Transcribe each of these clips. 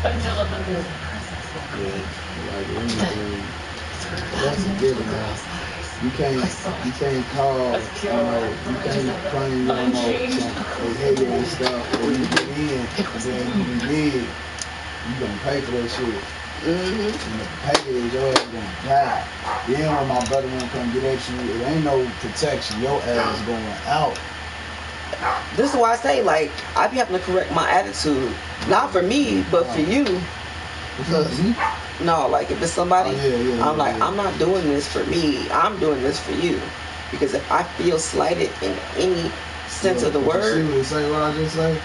until a familiar presence walks. That's a given, man. You can't call, you can't claim your emotion, behavior and stuff, or you get in, and then you did, you gonna pay for that shit. And the pay is your ass gonna die. Then when my brother won't come get at you, it ain't no protection. Your ass is going out. This is why I say, like, I be having to correct my attitude. Not for me, but for you. Because, no, like, if it's somebody, I'm like, I'm not doing this for me. I'm doing this for you. Because if I feel slighted in any sense of the word. You see what I just say?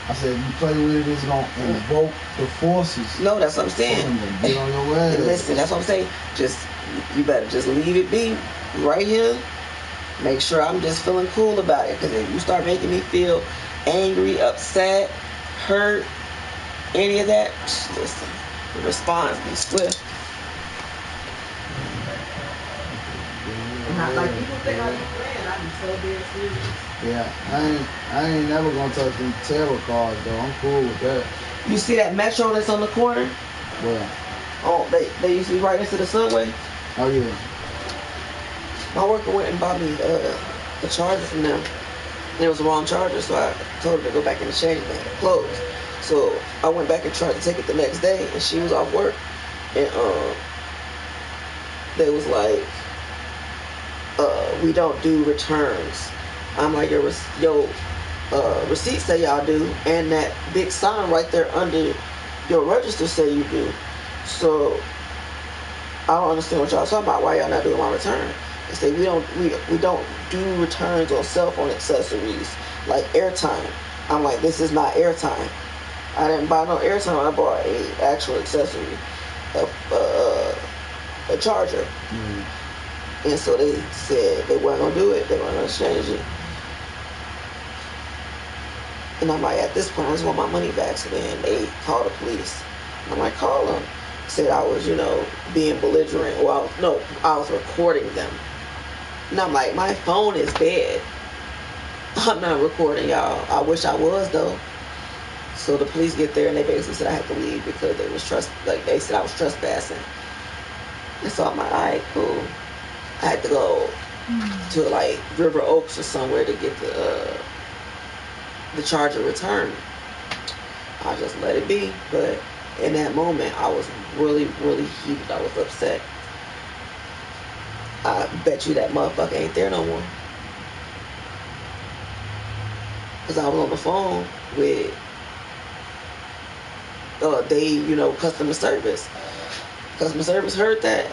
I said, if you play with it, it's going to invoke the forces. No, that's what I'm saying. Get on your ass. Listen, that's what I'm saying. You better just leave it be right here. Make sure I'm just feeling cool about it. Because if you start making me feel angry, upset, hurt, any of that, listen, the response be swift. Not like people think I be playing. I be so dead serious. Yeah, I ain't never gonna touch them tarot cards though. I'm cool with that. You see that Metro that's on the corner? Where? Oh, they used to be right next to the subway. Oh yeah. My worker went and bought me a charger from them. It was the wrong charger, so I told her to go back and change it. They had it closed. So I went back and tried to take it the next day, and she was off work. And they was like, we don't do returns. I'm like, your receipt say y'all do, and that big sign right there under your register say you do. So I don't understand what y'all talking about. Why y'all not doing my return? They say we don't do returns on cell phone accessories like airtime. I'm like, this is not airtime. I didn't buy no airtime. I bought a actual accessory, a charger. And so they said they weren't gonna do it. They weren't gonna exchange it. And I'm like, at this point, I just want my money back. So then they called the police. I'm like, call them. Said I was, being belligerent. Well, no, I was recording them. And I'm like, my phone is dead. I'm not recording y'all. I wish I was though. So the police get there and they basically said I had to leave because they said I was trespassing. And so I'm like, all right, cool. I had to go to like River Oaks or somewhere to get the charger returned. I just let it be, but in that moment I was really, really heated. I was upset. I bet you that motherfucker ain't there no more. Because I was on the phone with customer service. Customer service heard that.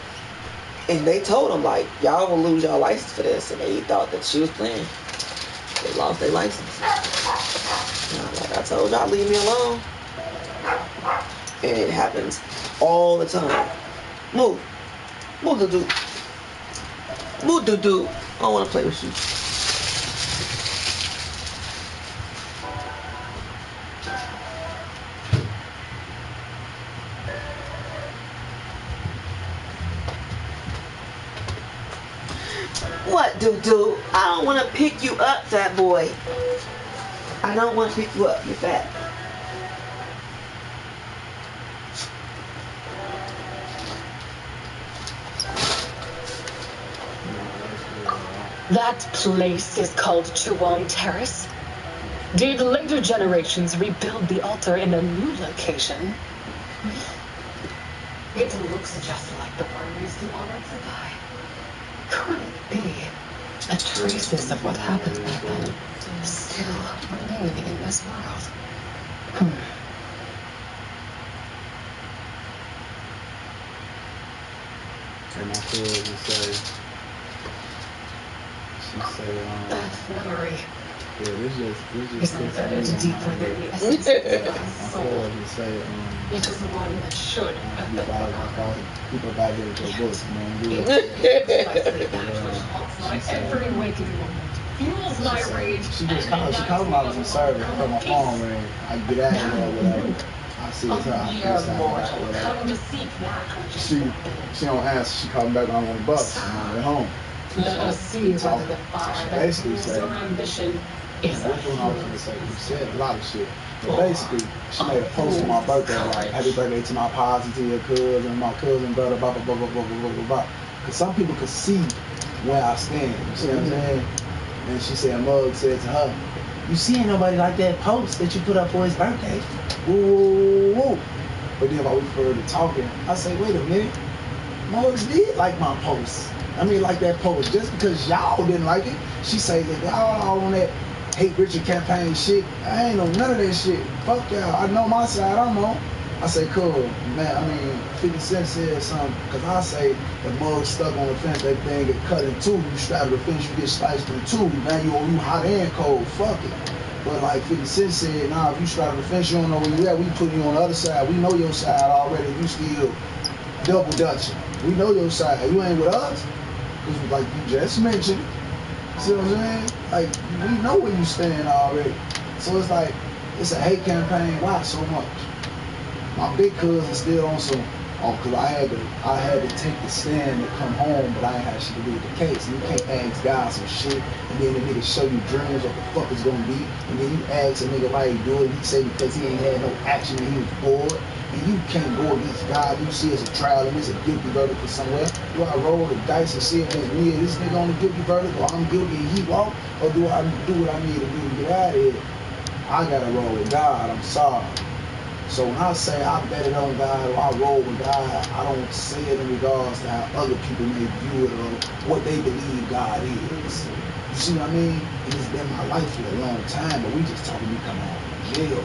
And they told them, like, y'all will lose y'all license for this. And they thought that she was playing. They lost their license. And I'm like, I told y'all, leave me alone. And it happens all the time. Move. Move, doo-doo. Move, doo-doo. I don't want to play with you. What, doo-doo? I don't want to pick you up, fat boy. I don't want to pick you up, you fat. That place is called Chuan Terrace. Did later generations rebuild the altar in a new location? It looks just like the one used to honor the guy. Could it be a traces of what happened back then still remaining in this world? And my cousin say, she said, that fury. Yeah, this just Isn't it deeper than the essence of the soul? It is one that should have been forgotten. People back here with your books, man. Every waking moment fuels my rage. She called me out from service. I put my phone ring. I get out of there or whatever. I see it's her. She don't answer. She called me back when I'm on the bus. I'm on the way home. Let us see whether the fire that basically fuels your ambition is a you said a lot of shit. But basically, she made a post on my birthday, like, happy birthday to my positive cousin, my cousin, brother, blah, blah, blah, blah, blah, blah, blah, blah. Because some people could see where I stand, you see what I'm saying? And she said, Mug said to her, you see ain't nobody like that post that you put up for his birthday. Woo, woo, woo. But then while we further talking, I say, wait a minute, Muggs did like my post. I mean, like that post. Just because y'all didn't like it, she say that y'all all on that hate Richard campaign shit. I ain't know none of that shit. Fuck y'all. I know my side. I'm on. I say, cool, man. I mean, 50 Cent said something. Because I say, if Muggs stuck on the fence, that thing get cut in two. You straddle the fence, you get sliced in two. Now you hot and cold. Fuck it. But like 50 Cent said, nah, if you straddle the fence, you don't know where you at. We put you on the other side. We know your side already. You still double dutching. We know your side. You ain't with us. Because like you just mentioned, see what I'm saying? Like, we know where you stand already. So it's like, it's a hate campaign. Why so much? My big cousin still on some, because I had to take the stand to come home, but I ain't had shit to do with the case. And you can't ask God some shit, and then the nigga show you dreams of what the fuck it's gonna be, and then you ask a nigga why he do it, and he say because he ain't had no action and he was bored. And you can't go against God. You see it's a trial and it's a guilty verdict for somewhere. Do I roll the dice and see if it's me and this nigga on the guilty verdict, or I'm guilty and he walk, or do I do what I need to do to get out of here? I gotta roll with God. I'm sorry. So when I say I bet it on God or I roll with God, I don't say it in regards to how other people may view it or what they believe God is. You see what I mean? And it's been my life for a long time, but we just talking me coming out of jail.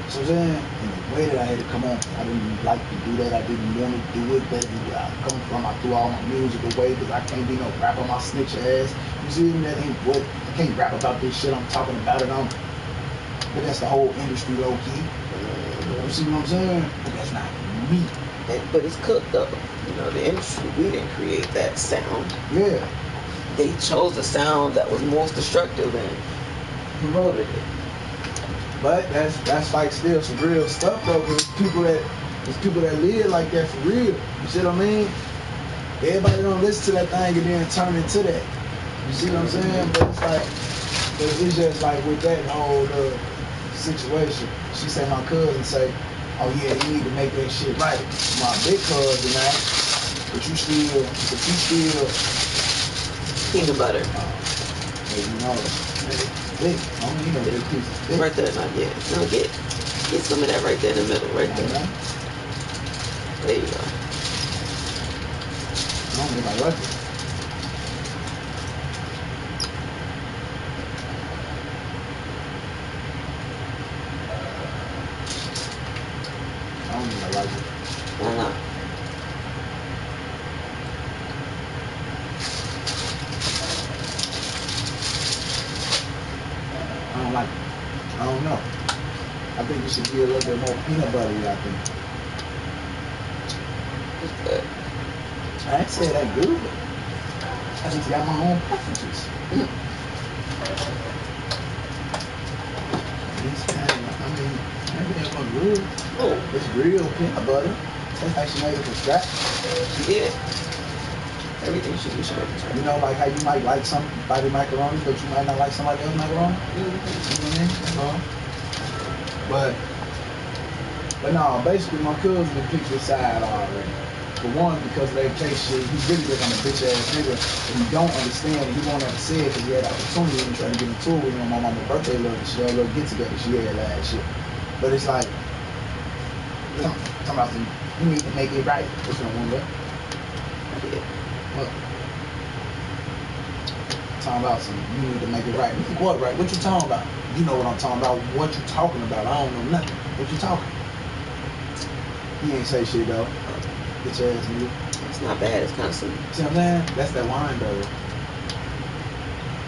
So then, in the way that I had to come on, I didn't like to do that. I didn't want to do it. But where I come from, I threw all my music away because I can't be no rapper, my snitch ass. You see, that ain't what, I can't rap about this shit. I'm talking about it. But that's the whole industry low key. You see what I'm saying? But that's not me. But it's cooked though. You know, the industry, we didn't create that sound. Yeah. They chose the sound that was most destructive and promoted it. But that's like still some real stuff though. There's people that live like that for real. You see what I mean? Everybody don't listen to that thing and then turn into that. You see what I'm saying? But it's like, it's just like with that whole situation. She said my cousin say, oh yeah, you need to make that shit right. My big cousin now, but you still peanut butter. You know, thick. I don't need no big pieces. Thick. Right there, not yet. No, get some of that right there in the middle, right there. There you go. I don't think I like it. I don't think I like it. Why not? I don't like it. I don't know. I think you should be a little bit more peanut buttery, I think. It's good. I ain't say that good. I just got my own preferences. It's kind of, I mean, everything was good. Oh. It's real peanut butter. That's how she made it from scratch. She did. Everything should be straight. You know, like how you might like somebody macaroni, but you might not like somebody else macaroni. You know what I mean? So, but no, basically my cousin picked his side already. For one, because of that case shit, he's really just on a bitch ass nigga. And he don't understand it. He won't ever say it because he had the opportunity and trying to get into it with him. My mama's birthday she had a little get together. She had last shit. But it's like, talking about some, you need to make it right. What's going on there? What? Talking about some, you need to make it right. What right? What you talking about? You know what I'm talking about. What you talking about? I don't know nothing. What you talking? He ain't say shit though. Bitch ass nigga. It's not bad. It's kind of sweet. See what I'm saying? That's that wine though.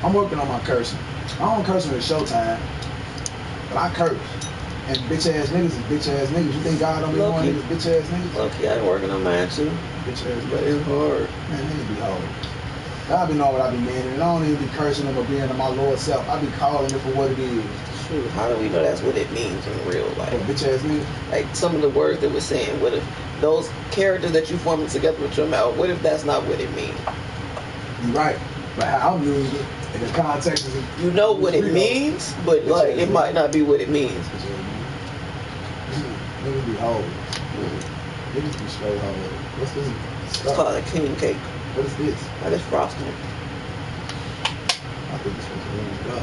I'm working on my cursing. I don't curse when it's showtime, but I curse. And bitch ass niggas is bitch ass niggas. You think God don't be knowing niggas bitch ass niggas? Okay, I'm working on mine too. Bitch ass But niggas. it's hard. Man, niggas be hard. I be knowing what I be meaning, and I don't even be cursing them or being to my Lord self. I be calling it for what it is. Shoot, how do we know that's what it means in real life? Bitch ass nigga. Like some of the words that we're saying, what if those characters that you forming together with your mouth, what if that's not what it means? You're right. But how I'm using it in the context of you know what it means, but like it might not be what it means. Niggas be hoes. Niggas be straight hoes. What's this It's stuff? called a king cake. What is this? That is frosting. I think it's supposed to warm it up.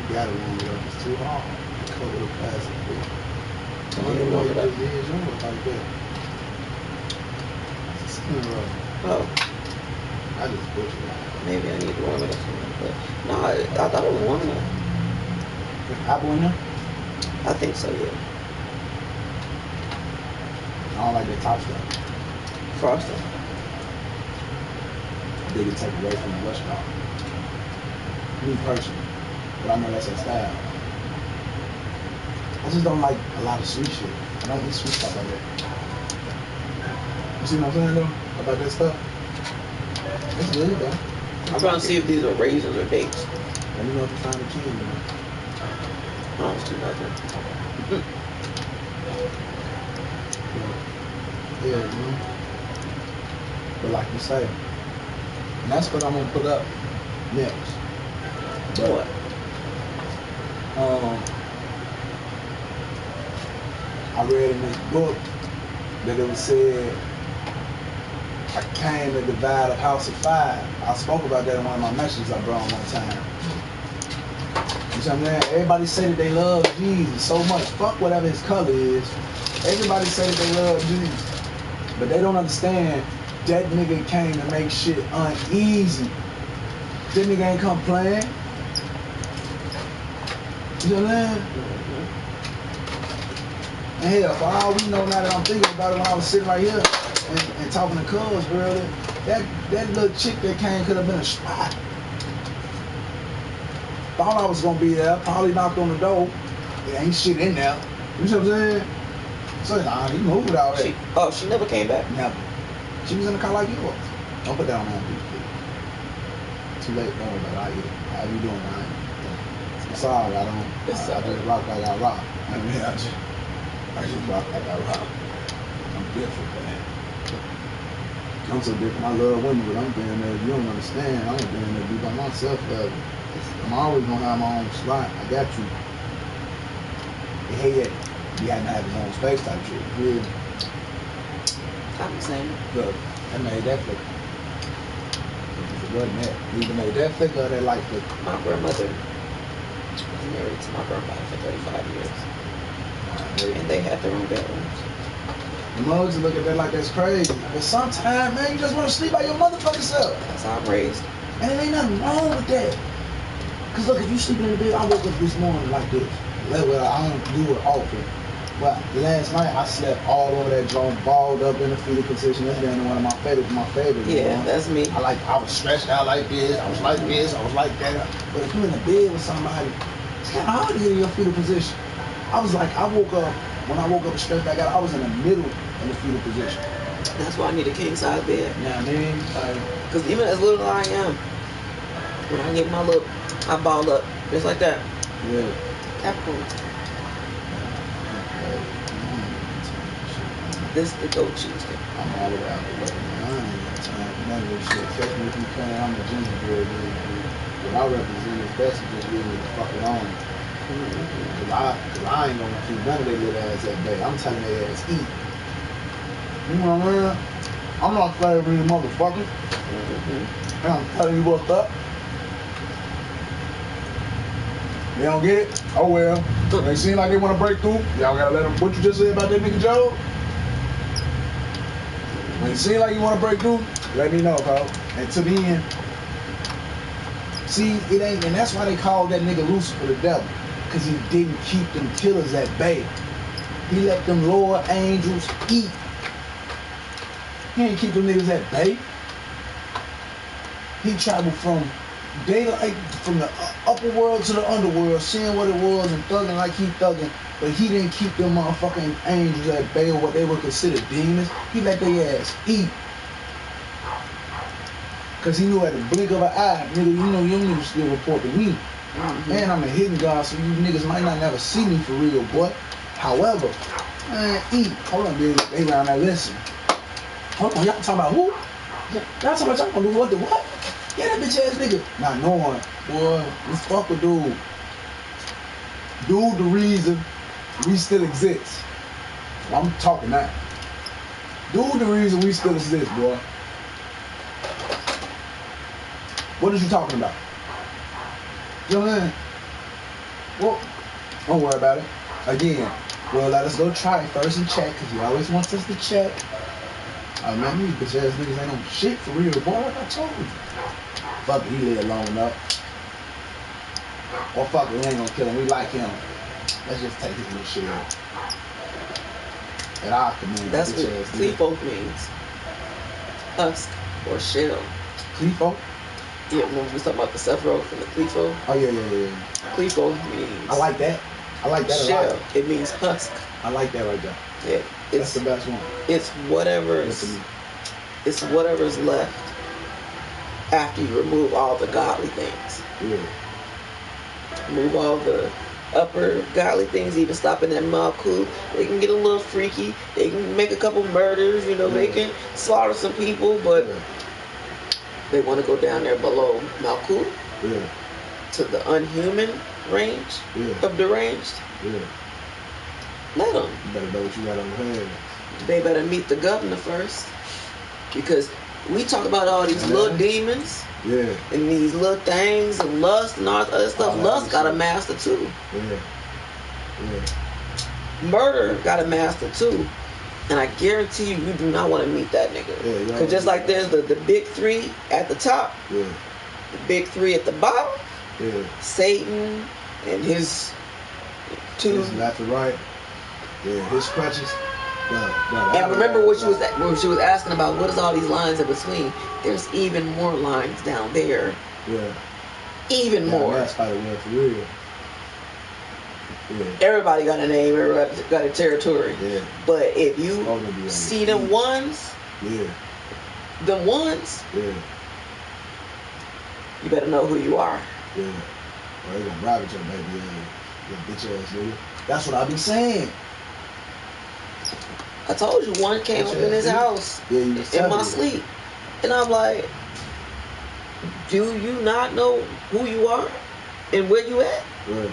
You gotta warm it up. It's too hard. Cover the plastic. I don't even know what it is. You don't look like that. It's a skin rub. Oh, I just butchered it. maybe I need to warm it up some more. But no, I thought it was warm enough. With apple in there? I think so, yeah. I don't like that top stuff. Frosting. They can take away from the restaurant. Me personally. But I know that's their style. I just don't like a lot of sweet shit. I don't eat sweet stuff like that. You see what I'm saying though? About that stuff? It's good though. I'm trying to see if these are raisins or dates. Let me know if you find a key, man. Oh, it's too nothing. Yeah, man. But like you say, and that's what I'm gonna put up next. But, What? I read in this book that it was said I came to divide a house of five. I spoke about that in one of my messages I brought one time. You see what I'm saying? Everybody say that they love Jesus so much. Fuck whatever his color is. Everybody say that they love Jesus. But they don't understand that nigga came to make shit uneasy. That nigga ain't come playing. You know what I'm saying? And hell, for all we know now that I'm thinking about it when I was sitting right here and talking to Cuz earlier, that little chick that came could have been a spot. Thought I was gonna be there, probably knocked on the door. There ain't shit in there. You know what I'm saying? So nah, he moved out there. She never came back? Never. She was in the car like you was. Don't put that on my beef. Too late, don't worry about it. How you doing, man? I'm sorry, I just rock like I rock. I mean, I just rock like I rock. I'm different, man. I'm so different. I love women, but I'm being there. You don't understand. I'm being there be by myself, but I'm always gonna have my own slot. I got you. Hey, you had to have his own space type shit. Yeah. I'm the same. Look, I made that flicker. If it wasn't that, we either made that flicker or that light flicker. My grandmother was married to my grandfather for 35 years. And they had their own bedrooms. The mugs look at that like that's crazy. But sometimes, man, you just want to sleep by your motherfucking self. That's how I'm raised. And there ain't nothing wrong with that. Because look, if you sleeping in the bed, I woke up this morning like this. Well, I don't do it often. But last night, I slept all over that joint, balled up in the fetal position. That's been one of my favorites. Yeah, that's me. I was stretched out like this. I was like this. I was like that. But if you're in the bed with somebody, it's kind of hard to get in your fetal position. I was like, when I woke up and stretched back out, I was in the middle of the fetal position. That's why I need a king size bed. Yeah, I mean, because even as little as I am, when I get my look, I ball up just like that. Yeah. Capricorn. This the goat cheese thing. I'm all about it, but I ain't got time for none of this shit. Catch me if you can. I'm a ginger boy, man. What I represent is best to just leave me the fuck alone. Cause I ain't gonna keep none of their little ass at bay. I'm telling their ass eat. You know what I mean? I'm not flavoring you motherfuckers. And I'm telling you what's up. They don't get it? Oh well. They seem like they want to break through. Y'all gotta let them. What you just said about that nigga Joe? When it seem like you want to break through, let me know, bro. And to the end. See, it ain't, and that's why they call that nigga Lucifer the devil. Because he didn't keep them killers at bay. He let them lower angels eat. He ain't keep them niggas at bay. He traveled from daylight, from the upper world to the underworld, seeing what it was and thugging like he thugging. But he didn't keep them motherfucking angels at bay or what they would consider demons. He let their ass eat. Because he knew at the blink of an eye, nigga, you know, you niggas still report to me. Man, I'm a hidden god, so you niggas might not never see me for real, boy. However, man, eat. Hold on, baby. They around there, listen. Hold on, y'all talking about who? Y'all talking about y'all gonna do what the what? Yeah, that bitch ass nigga. Not knowing, boy, this fucker dude. Dude, the reason we still exist. I'm talking now. Dude, the reason we still exist, boy. What is you talking about? You know what I'm saying? Well, don't worry about it. Again, well, let us go try it first and check, because he always wants us to check. I remember these bitch ass niggas ain't on shit for real, boy, like I told you. Fuck it, he lived long enough. Or fuck it, we ain't gonna kill him, we like him. Let's just take his little shit out. And our community. That's what Clepo means. Husk or shell. Clepo? Yeah, when we was talking about the Sephiroth from the Clepo. Oh yeah. Clepo means. I like that. I like that shell. a lot. It means husk. I like that right there. Yeah, that's the best one. It's whatever's left after you remove all the godly things. Yeah. Remove all the upper godly things, even stopping that Malkuth. They can get a little freaky. They can make a couple murders, you know, they can slaughter some people, but they want to go down there below Malkuth to the unhuman range of deranged. Let them. You better know what you got on your head. They better meet the governor first, because we talk about all these little demons. Yeah. And these little things and lust and all that other stuff. Lust got a master too. Yeah. Murder got a master too. And I guarantee you do not want to meet that nigga. Because just like there's the big three at the top, the big three at the bottom, Satan and his two. His left and right. Yeah, his crutches. And remember what she was asking about, what is all these lines in between? There's even more lines down there. Yeah. Even more. That's Spider-Man for real. Yeah. Everybody got a name, everybody got a territory. Yeah. But if you see them ones, you better know who you are. Yeah. Well, they gonna rob each other, baby. You bitch ass nigga. That's what I be saying. I told you one came up in his house in my sleep. And I'm like, do you not know who you are and where you at? Right.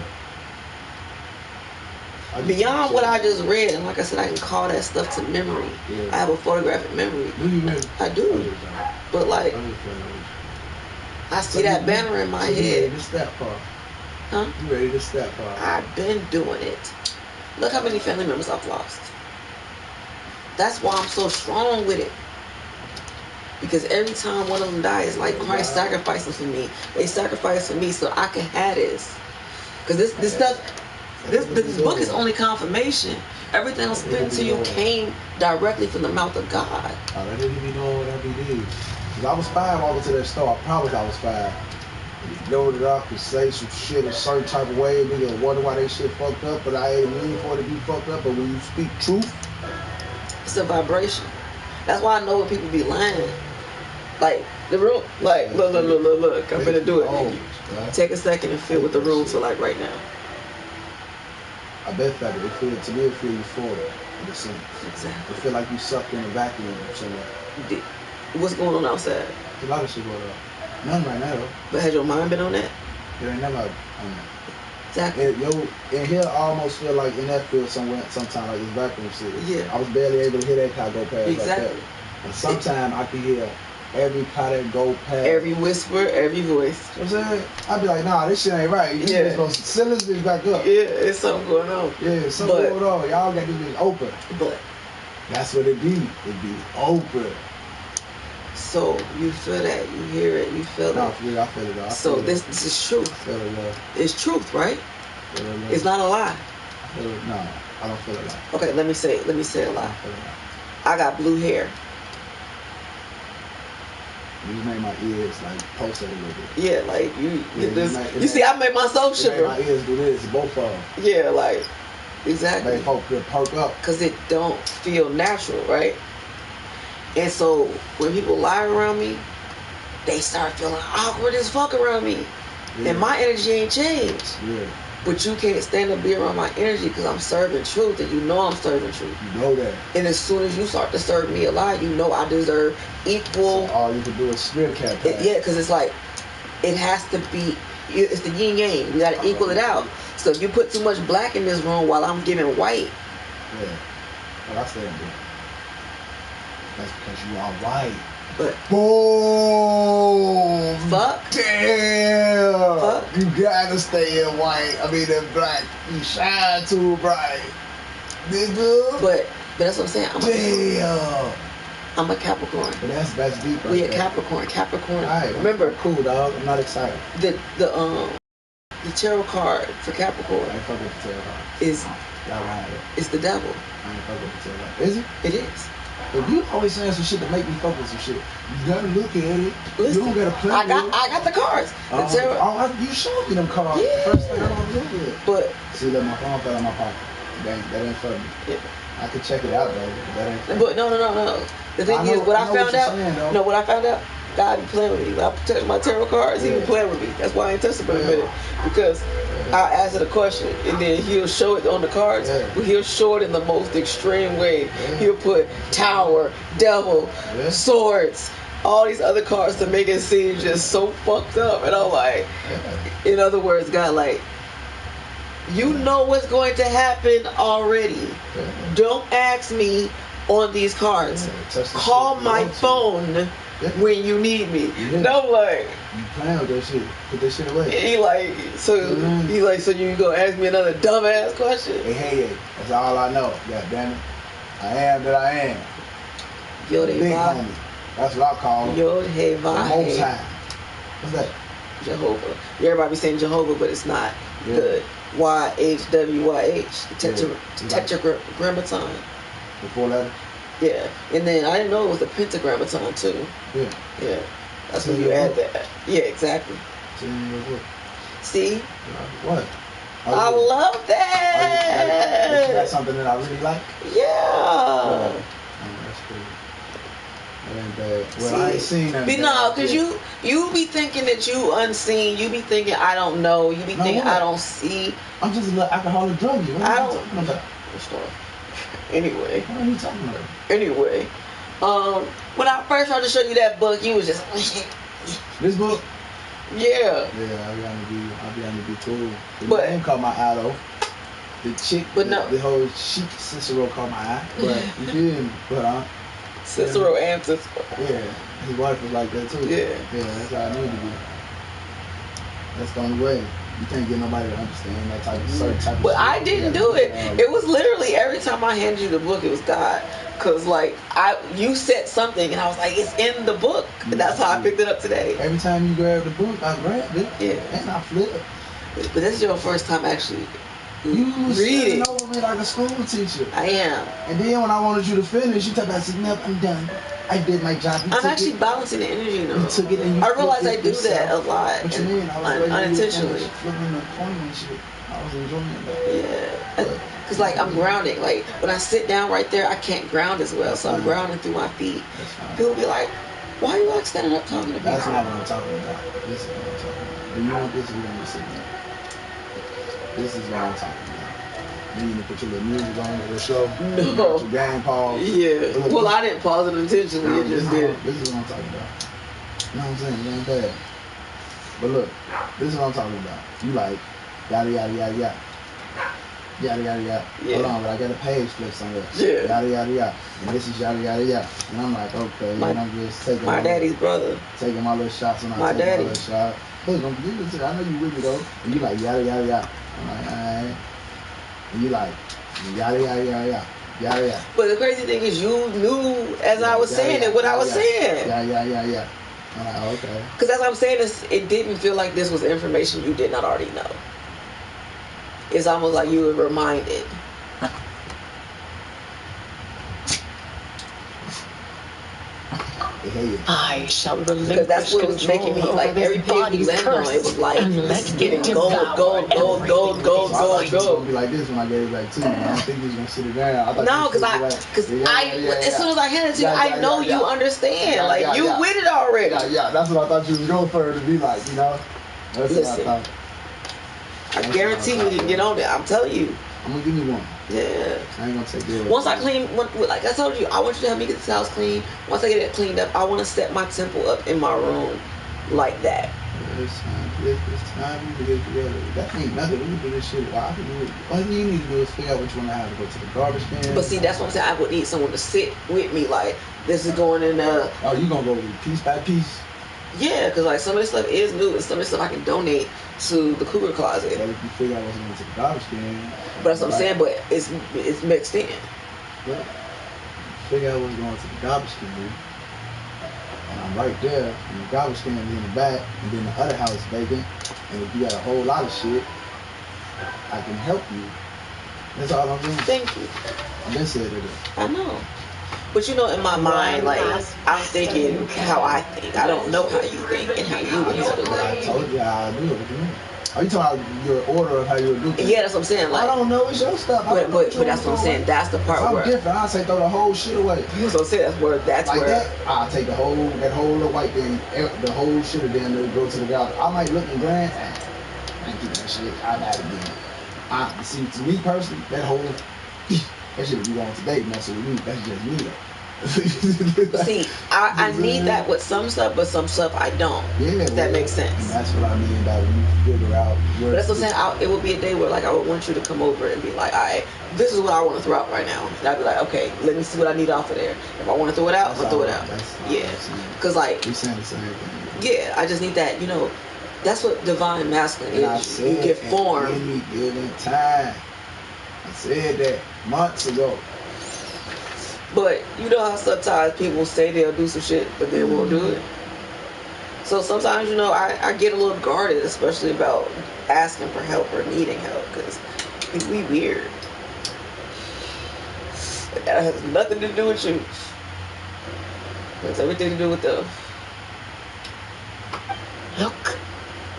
Beyond what I just read, and like I said, I can call that stuff to memory. I have a photographic memory. I do. But like, I see that banner in my head. You ready to step far? Huh? You ready to step far? I've been doing it. Look how many family members I've lost. That's why I'm so strong with it. Because every time one of them dies, it's like Christ sacrificing for me. They sacrifice for me so I can have this. Because this stuff, this book is only confirmation. Everything I'm spitting to you came directly from the mouth of God. Oh, that didn't even know what that did. Because I was 5 over to that store. I promise I was 5. Go to the doctor, say some shit a certain type of way. Nigga wonder why they shit fucked up, but I ain't mean for it to be fucked up. But when you speak truth, it's a vibration. That's why I know when people be lying. Like the room, like look. I'm gonna do it. Take a second and feel what the room feel like right now. I bet that it feel to me it feel euphoric. Exactly. It feel like you sucked in a vacuum somewhere. What's going on outside? There's a lot of shit going on. None right now though. But has your mind been on that? It ain't never on that. Exactly. In here, I almost feel like in that field somewhere, sometimes like this vacuum shit. Yeah. I was barely able to hear that car go past exactly. like that. And sometimes I can hear every car that go past. Every whisper, every voice. You know what I'm saying? I'd be like, nah, this shit ain't right. You just gonna send this bitch back up. Yeah, it's something going on. Yeah, something going on. Y'all got this bitch open. But that's what it be. It be open. So you feel that, you hear it, you feel it. No, for real, I feel it. So this is truth. I feel it. It's truth, right? It's not a lie. No, I don't feel it like. Okay, let me say a lie. I got blue hair. You made my ears like pulse a little bit. Yeah, like you see, I made myself shiver. My ears do this, both of them. Yeah, like exactly. Made folk perk up. Cause it don't feel natural, right? And so when people lie around me, they start feeling awkward as fuck around me. Yeah. And my energy ain't changed. Yeah. But you can't stand to be around my energy because I'm serving truth, and you know I'm serving truth. You know that. And as soon as you start to serve me a lie, you know I deserve equal. So all you can do is spirit campaign. Yeah, because it's like, it has to be, it's the yin yang. We got to equal it out. So if you put too much black in this room while I'm giving white. Yeah. Well, I said that. That's because you are white. But boom! Fuck. Damn! Fuck. You gotta stay in white. I mean, in black. You shine too bright. Nigga. But that's what I'm saying. Damn! I'm a Capricorn. But that's deep. We a Capricorn. Capricorn. Alright, remember, cool, dog. I'm not excited. The tarot card for Capricorn I ain't fuck with the tarot card. is the devil. I ain't fuck with the tarot card. Is it? It is. If you always saying some shit to make me fuck with some shit, you gotta look at it. Listen, you don't gotta play with it. I got the cards. The tarot. You showed me them cards. Yeah. First thing I don't look at it. But see, look, my phone fell in my pocket. That ain't for me. Yeah. I could check it out though. But that ain't for me. But no. The thing is, what I found out. What I found out. God be playing with me. When I touch my tarot cards, he be playing with me. That's why I ain't touched it for a minute. Because I'll ask it a question and then he'll show it on the cards, but he'll show it in the most extreme way. He'll put tower, devil, swords, all these other cards to make it seem just so fucked up. And I'm like, in other words, God, like, you know what's going to happen already. Don't ask me on these cards. Call my phone when you need me. And I'm like, you playing with that shit. Put that shit away. He like, so you gonna ask me another dumbass question? Hey, that's all I know. God damn it. I am that I am. Yo, they vibe. That's what I call him. Yo, hey, vibe. Most high. What's that? Jehovah. Everybody be saying Jehovah, but it's not good. YHWYH. The tetragrammaton. The 4 letters? Yeah. And then I didn't know it was the pentagrammaton too. Yeah. That's when you add that. Yeah, exactly. See? What? I love that. You got something that I really like? Yeah. That's cool. That ain't bad. Well, I ain't seen that. No, because you be thinking that you unseen. You be thinking I don't know. You be thinking I don't see. I'm just a little alcoholic druggie. What are you talking about? Anyway. What are you talking about? Anyway. When I first tried to show you that book, you was just this book? Yeah. Yeah, I'll be on to be cool. But the name caught my eye though. The chick, but no, the whole chic Cicero caught my eye. But you didn't. But Cicero and Cicero. Yeah, his wife was like that too. Yeah. Yeah, that's how I need to be. That's the only way. You can't get nobody to understand that type of certain type of But shit. I didn't do it. It was literally every time I handed you the book, it was God. Cause like you said something and I was like, it's in the book. And that's how I picked it up today. Every time you grab the book, I grabbed it. Yeah. And I flipped. But this is your first time actually you reading over me like a school teacher. I am. And then when I wanted you to finish, you talk about, nope, I'm done. I did my job. I'm actually balancing the energy now. You took it and you I realized I do yourself. that a lot. What you mean? I was unintentionally. Flipping the coin and shit. I was enjoying that. Yeah. Because like I'm grounding. Like when I sit down right there, I can't ground as well. So I'm grounding through my feet. People be like, why are you like standing up talking to me? That's not what I'm talking about. This is what I'm talking about. Do you want this or you want to sit down? This is what I'm talking about. You need to put your little music on the show. No. Your game pause. Yeah. Well, I didn't pause it intentionally. It just did. This is what I'm talking about. You know what I'm saying? It ain't bad. But look, this is what I'm talking about. You like, yada, yada, yada, yada. Yada, yada, yada. Yeah. Hold on, but I got a page flip somewhere. Yeah. Yada, yada, yada. And this is yada, yada, yada. And I'm like, okay. And I'm just taking my daddy's brother. Taking my little shots when I my take daddy. my little shot. Look, I'm giving it to you. I know you with me though. And you like, yada, yada, yada. I'm like, alright. And you like, yada, yada, yada, yada. Yada, yada. But the crazy thing is you knew as I was saying it what I was saying. Yeah, yeah, yeah, yeah. I'm like, okay. Because as I'm saying this, it didn't feel like this was information you did not already know. It's almost like you were reminded. I shall relinquish because that's what was making me like every page we land on. It was like getting gold. Be like this when I gave it back to you. I don't think he's gonna sit it down. No, because as soon as I handed it to you, I know you understand. Like you with it already. Yeah, that's what I thought you was going for it to be like. You know. That's Listen, what I guarantee you can get on there. I'm telling you. I'm gonna give you one. Yeah. I ain't gonna take it. Once I clean, like I told you, I want you to help me get this house clean. Once I get it cleaned up, I want to set my temple up in my room like that. It's time we get together. That ain't nothing. We can do this shit. Why can do it? All you need to do is figure out what you want to have to go to the garbage can. But see, that's what I'm saying. I would need someone to sit with me. Like, this is going in Oh, you gonna go piece by piece? Yeah, because like some of this stuff is new, and some of this stuff I can donate to the cougar closet. But if you figure out what's going to the garbage can. But that's what I'm saying. But it's mixed in. Yeah. Figure out what's going to the garbage can. And I'm right there, and the garbage can is in the back, and then the other house is vacant. And if you got a whole lot of shit, I can help you. That's all I'm doing. Thank you. I just said it. I know. But you know, in my mind, like, I'm thinking how I think. I don't know how you think and how you would handle I it. told you how I do it. What you mean? Are you talking about your order of how you would do things? Yeah, that's what I'm saying. Like, I don't know. It's your stuff. But that's what I'm saying. That's the part I'm where. different. I say throw the whole shit away. That's what I'm saying. That's like where. That, I'll take that whole little white thing, the whole shit of them to go to the garbage. I might look and glance. I ain't keeping that shit. I got it again. See, to me personally, that whole that shit be going today messing with me. That's just me though. See, I need that with some stuff, but some stuff I don't. Yeah, that makes sense. And that's what I mean by when you figure out. But that's what I'm saying. It would be a day where like I would want you to come over and be like, all right, this is what I want to throw out right now. And I'd be like, okay, let me see what I need off of there. If I want to throw it out, I'll throw it out. Yeah, because like we saying the same thing. Yeah, I just need that. You know, that's what divine masculine is. You get formed. Any given time. I said that months ago. But you know how sometimes people say they'll do some shit, but they won't do it. So sometimes, you know, I get a little guarded, especially about asking for help or needing help, because we weird. But that has nothing to do with you. It has everything to do with them. Look,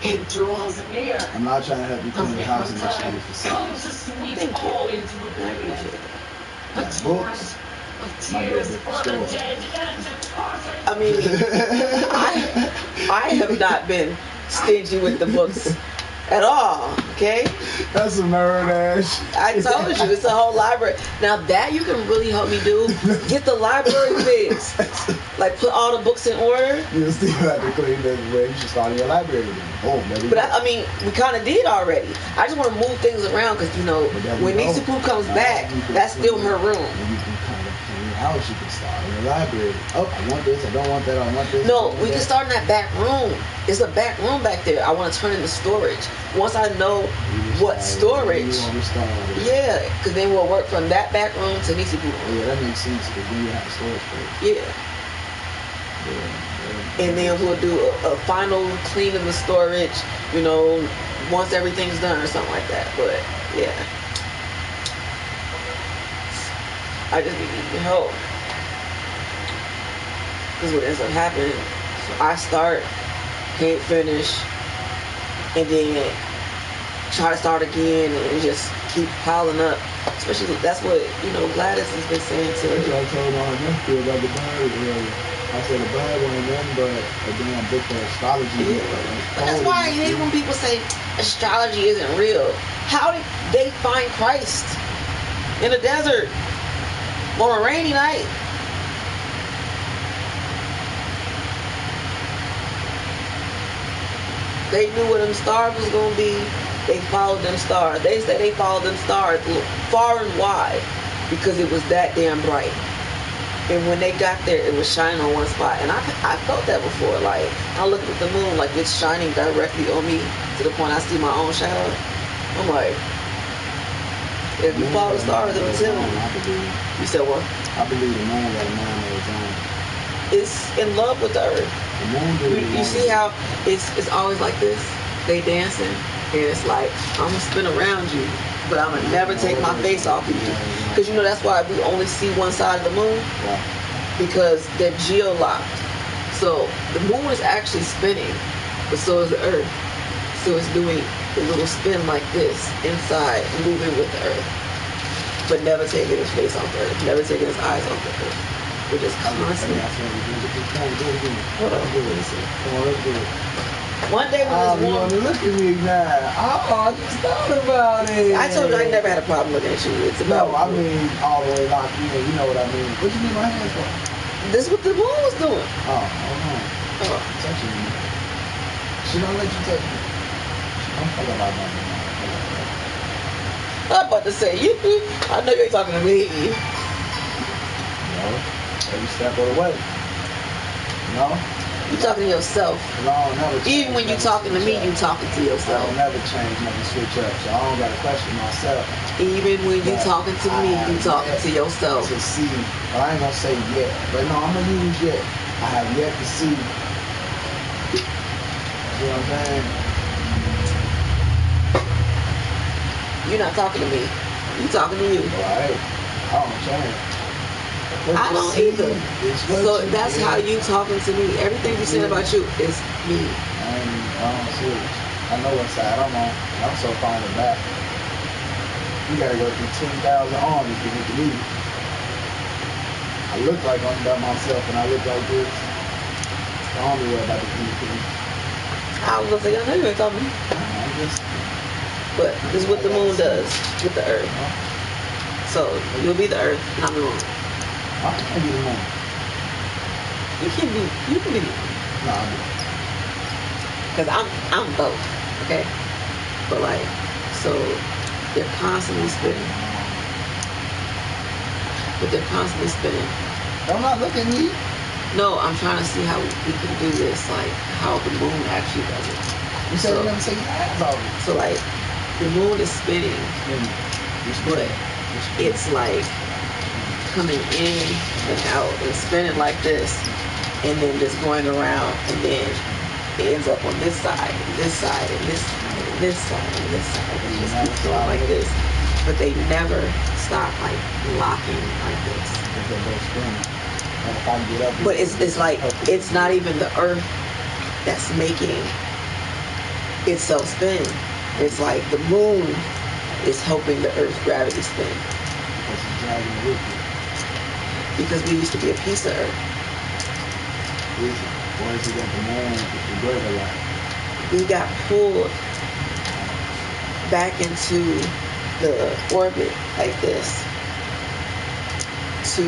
it draws near. I'm not trying to help you clean the house and make sure it's for Thank you. I appreciate it. that. Books. I mean, I have not been stingy with the books at all, okay? That's some nerd ass. I told you, it's a whole library. Now that you can really help me do, get the library fixed. Like put all the books in order. You still have to clean that way. You should start in your library. Oh, but I mean, we kind of did already. I just want to move things around because, you know, when Nisa Poo comes back, that's still her room. You can kind of clean your house. You can start in the library. Oh, I want this. I don't want that. I want this. No, we can start in that back room. It's a back room back there. I want to turn into storage. Once I know what storage, yeah, because then we'll work from that back room to Nisa Poo. Yeah, that makes sense because then you have storage space. Yeah. And then we'll do a final clean of the storage, you know, once everything's done or something like that. But yeah, I just need help. Because what ends up happening, I start, can't finish, and then try to start again, and just keep piling up. Especially, that's what, you know, Gladys has been saying to me. I told my nephew about the Bible. I said the Bible ain't nothing but a damn book of astrology. Yeah. That's why I hate when people say astrology isn't real. How did they find Christ in the desert on a rainy night? They knew where them stars was going to be. They followed them stars. They said they followed them stars far and wide because it was that damn bright. And when they got there, it was shining on one spot. And I felt that before. Like, I looked at the moon, like it's shining directly on me to the point I see my own shadow. I'm like, if you follow the stars, it'll tell you. You said what? I believe the moon got a mind of its own. It's in love with the earth. You see how it's always like this? They dancing, and it's like, I'm going to spin around you, but I'm going to never take my face off of you. Because, you know, that's why we only see one side of the moon. Because they're geo-locked. So the moon is actually spinning, but so is the earth. So it's doing a little spin like this inside, moving with the earth. But never taking his face off the earth, never taking his eyes off the earth. We're just constantly. Hold on. One day when this woman. Look at me now. I just thought about it. I told you I never had a problem looking at you. It's about. No, I mean all the way locked in. You know what I mean. What you need my hands for? This is what the moon was doing. Oh, touching me. She don't let you touch me. I'm talking about nothing. I'm about to say, you. I know you ain't talking to me. No. Every step of the way. No? You talking to yourself. No, I don't never change. Even when you talking to me, you talking to I yourself. don't never change, never switch up. So I don't got to question myself. Even when you But talking to me, you talking to yourself. To see, well, I ain't gonna say yet, but no, I'm gonna use yet. I have yet to see. You know what I'm saying? You're not talking to me. You talking to you. Right. I don't change. But I don't either. So that's how you talking to me. Everything you said about you is me. I don't see it. I know what side I'm on. I'm so far in the back. You gotta go through 10,000 armies to get to me. I look like I'm by myself and I look like this. I don't know about the people. I was gonna say, I know you ain't talking to me. But this is what the moon does with the earth. So you'll be the earth, not the moon. I can't be the moon. You can be the moon. No, I'm not. Because I'm both, okay? But like, so they're constantly spinning. But they're constantly spinning. I'm not looking at me. No, I'm trying to see how we can do this, like how the moon actually does it. You said you never say that about it. So like, the moon is spinning, but it's like coming in and out and spinning like this, and then just going around, and then it ends up on this side, and this side, and this side, and this side, and this side. It just keeps going like this, but they never stop like locking like this. But it's like it's not even the earth that's making itself spin. It's like the moon is helping the earth's gravity spin. Because we used to be a piece of earth. Or is it that the moon is the greater light? We got pulled back into the orbit like this to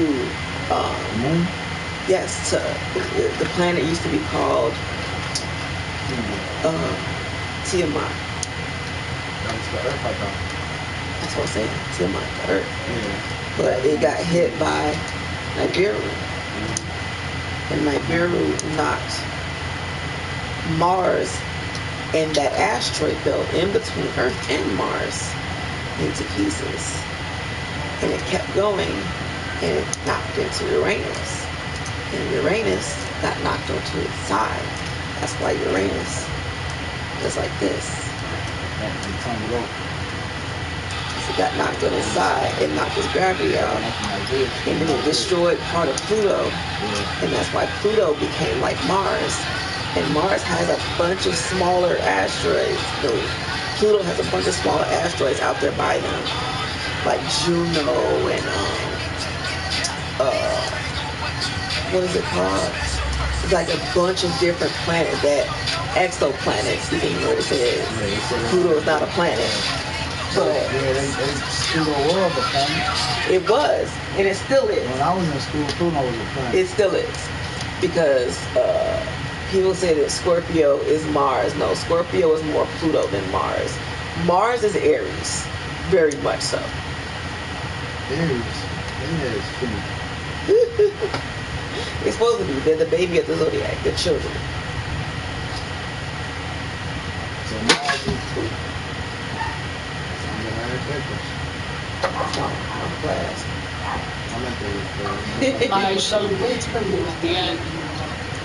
moon? Yes, to the planet used to be called Tiamat. That's the earth, I thought. That's what I'm saying, Tiamat, the earth. Yeah. But it got hit by Nibiru. And Nibiru knocked Mars and that asteroid belt in between Earth and Mars into pieces. And it kept going, and it knocked into Uranus. And Uranus got knocked onto its side. That's why Uranus is like this. It got knocked on its side. It knocked its gravity out. And then it destroyed part of Pluto. And that's why Pluto became like Mars. And Mars has a bunch of smaller asteroids. No, Pluto has a bunch of smaller asteroids out there by them. Like Juno and what is it called? It's like a bunch of different planets, that exoplanets. You can hear what it says. Pluto is not a planet. But they Pluto was a planet. It was, and it still is. When I was in school, Pluto was a planet. It still is. Because people say that Scorpio is Mars. No, Scorpio is more Pluto than Mars. Mars is Aries. Very much so. Aries? That is cool. It's supposed to be. They're the baby of the zodiac. They're children. So Mars is cool. I'm class. I shall wait for you at the end.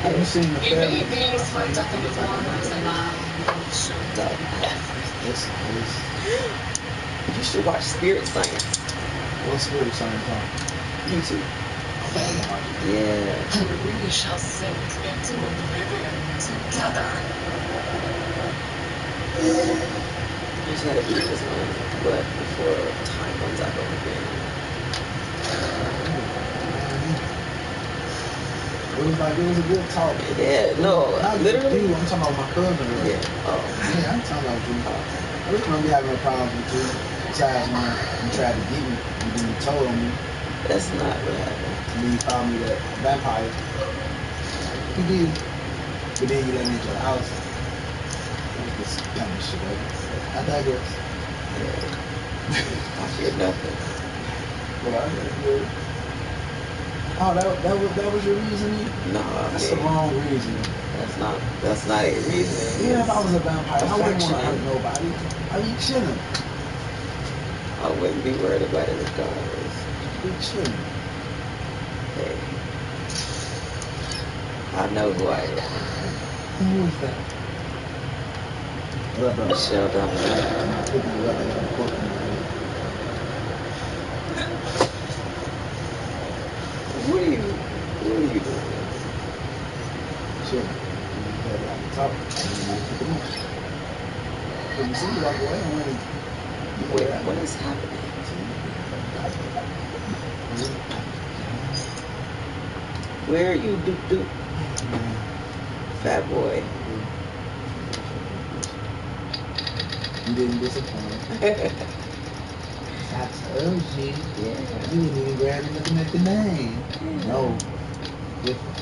Have you seen the You may family? be swept up in the waters, and I will show you everything. You should watch Spirit Science. What's Spirit Science on? YouTube. Yeah. And we shall sink into oblivion together. I just had to eat this one, but before time runs out over here. It was a good talk. Yeah, no, literally. You, I'm talking about my cousin. Yeah. Oh. Yeah, I'm talking about you. I really don't be having no problems with you. Besides when you tried to get me, and then you told on me. That's not what happened. And then you called me that vampire. You did. But then you let me into the house. Kind of shit. I digress. I fear nothing. Well, oh, that was your reasoning? No, that's the wrong reasoning. That's not a reason. Even if I was a vampire, I wouldn't want to hurt nobody. I'd be chilling. I wouldn't be worried about it regardless. Be chilling. Hey, I know who I am. Who is that? What up, bro? Michelle Dominic. What are you doing? Chilling. Talk. You see me walk away. Wait, what is happening? Where are you, Doop? Fat boy. You didn't disappoint. I told you. Yeah. You didn't even grab me looking at the name. Yeah. No. Different.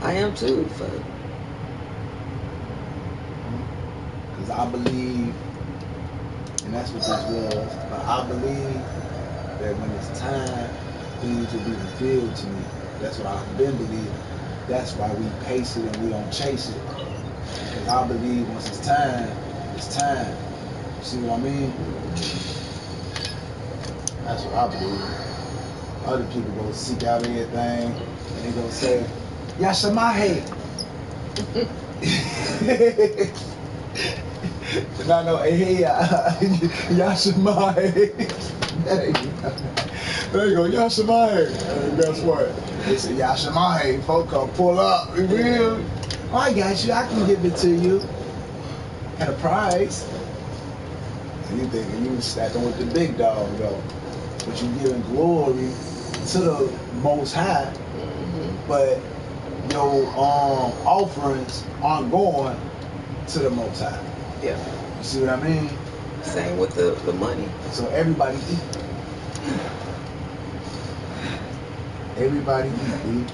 I am too, fuck. Because I believe, and that's what this was, but I believe that when it's time, things will be revealed to me. That's what I've been believing. That's why we pace it and we don't chase it. Because I believe once it's time, it's time. You see what I mean? That's what I believe. Other people go seek out everything and they go say, Yashamahe. And I know, hey, Yashamahe. There you go, Yashamahe. And guess what? They say, Yashamahe, folk come pull up. You real? Oh, I got you. I can give it to you. At a price. And you thinking you stacking with the big dog, though. But you giving glory to the Most High. But your offerings aren't going to the Most High. Yeah. You see what I mean? Same with the money. So everybody eat. Everybody eat, dude.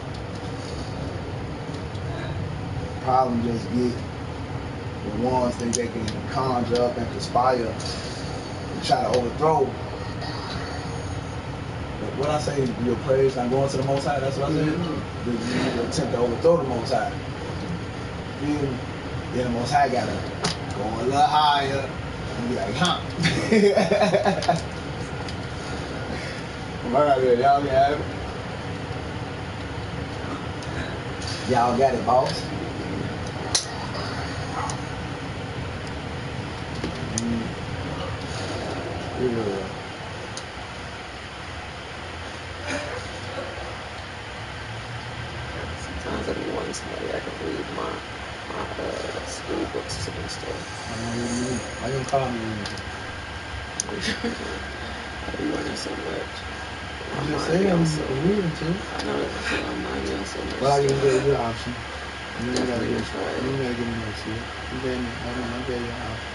Problem just get the ones think they can conjure up and conspire and try to overthrow. But what I say, your praise not going to the Most High, that's what I said. You attempt to overthrow the Most High. Feel me? Then the Most High gotta go a little higher and be like, huh? Y'all got it. Y'all got it, boss. Yeah. Sometimes I be wanting somebody I can read my school books to and stuff. Why you call me? I be learning so much. I'm just saying, you can read them too. I know that I'm learning so much. Well, I can give you an option. You gotta Definitely give try it. me next year. You gave me, I gave you an option.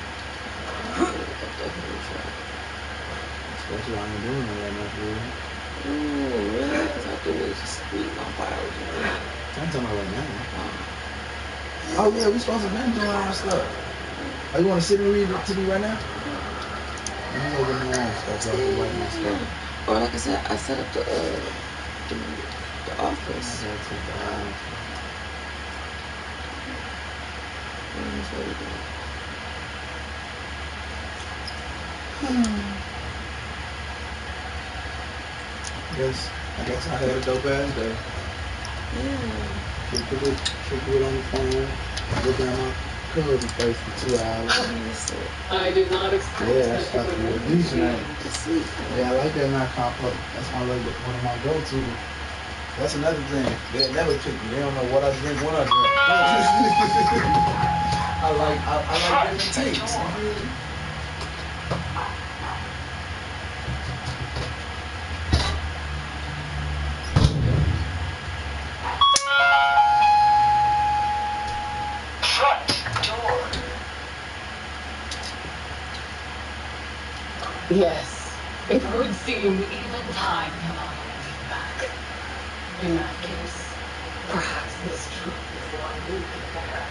Definitely try it. Especially why I'm doing it right now for you. Ooh, really? Because I do is just read my biology. I'm talking about right now. Oh yeah, we supposed to be doing all our stuff. Oh, you want to sit and read it to me right now? Let me go get my own stuff so I can write my stuff. Or like I said, I set up the office. Yes, I guess I had a dope ass day. Yeah. Kick it on the phone. Look at my cousin's face for 2 hours. I did not expect that's fucking a decent night. Sleep. Yeah, I like that night comp-up. That's one of my go-to. That's another thing. They never pick me. They don't know what I drink, when I drink. I like different takes. Yes, it would seem even time cannot hold you back. In that case, perhaps this truth is the one you can bear.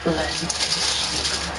Let my shaker.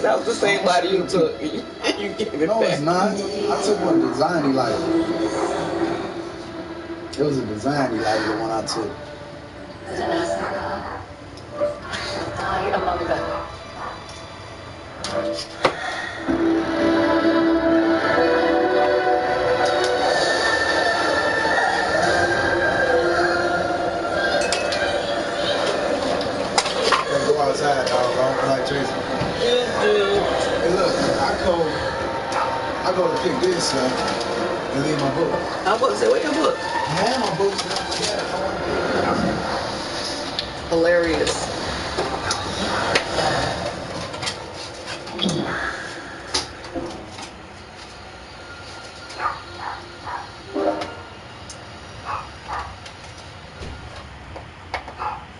That was the same body you took. You gave it no, back. it's not. I took one designy lighter. It was a designy lighter, the one I took. Die among them. Go outside, dog. I don't like Tracy. Hey, look, I go to pick this up and leave my book. I'm about to say, where your book? I have my books. Hilarious.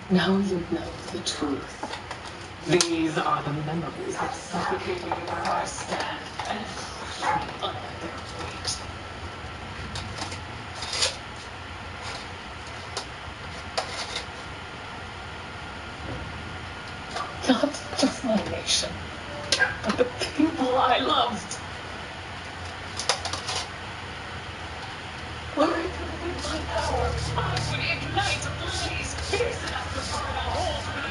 Now you know the truth. These are the memories that suffocated you where I stand and crush me under their weight. Not just my nation, but the people I loved. Were I given my power, I would ignite a blaze fierce enough to burn a hole through the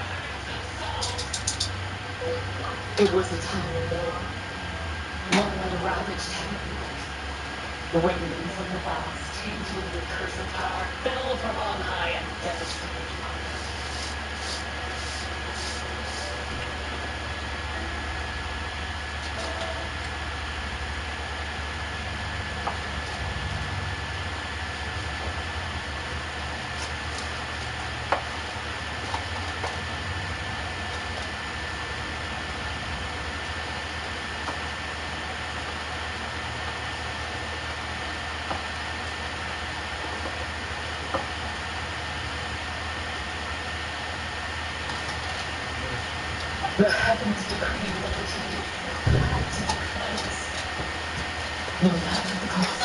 It was a time of war. One that ravaged heaven. The winds of the vast, tainted with cursed power, fell from on high and devastated my earth. The heavens decree liberty, paths to cleanse. No matter the cost.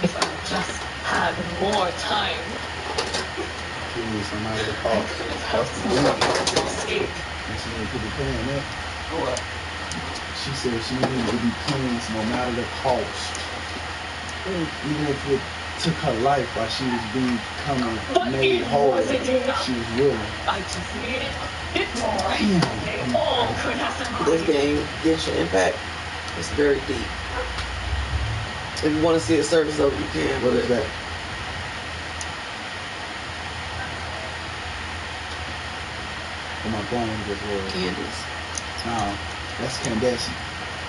If I just had more time, Please, no matter the I cost. could have That's helped the thing. to escape. And she need people paying that. What? She said she needed to be cleansed no matter the cost. Even if it took her life while she was becoming made whole, she was willing. I just needed a bit more. Damn. They all could have survived. This game, Genshin Impact, it's very deep. If you want to see the surface of it, you can. What is that? On my phone just was. Candies. No, that's Candace.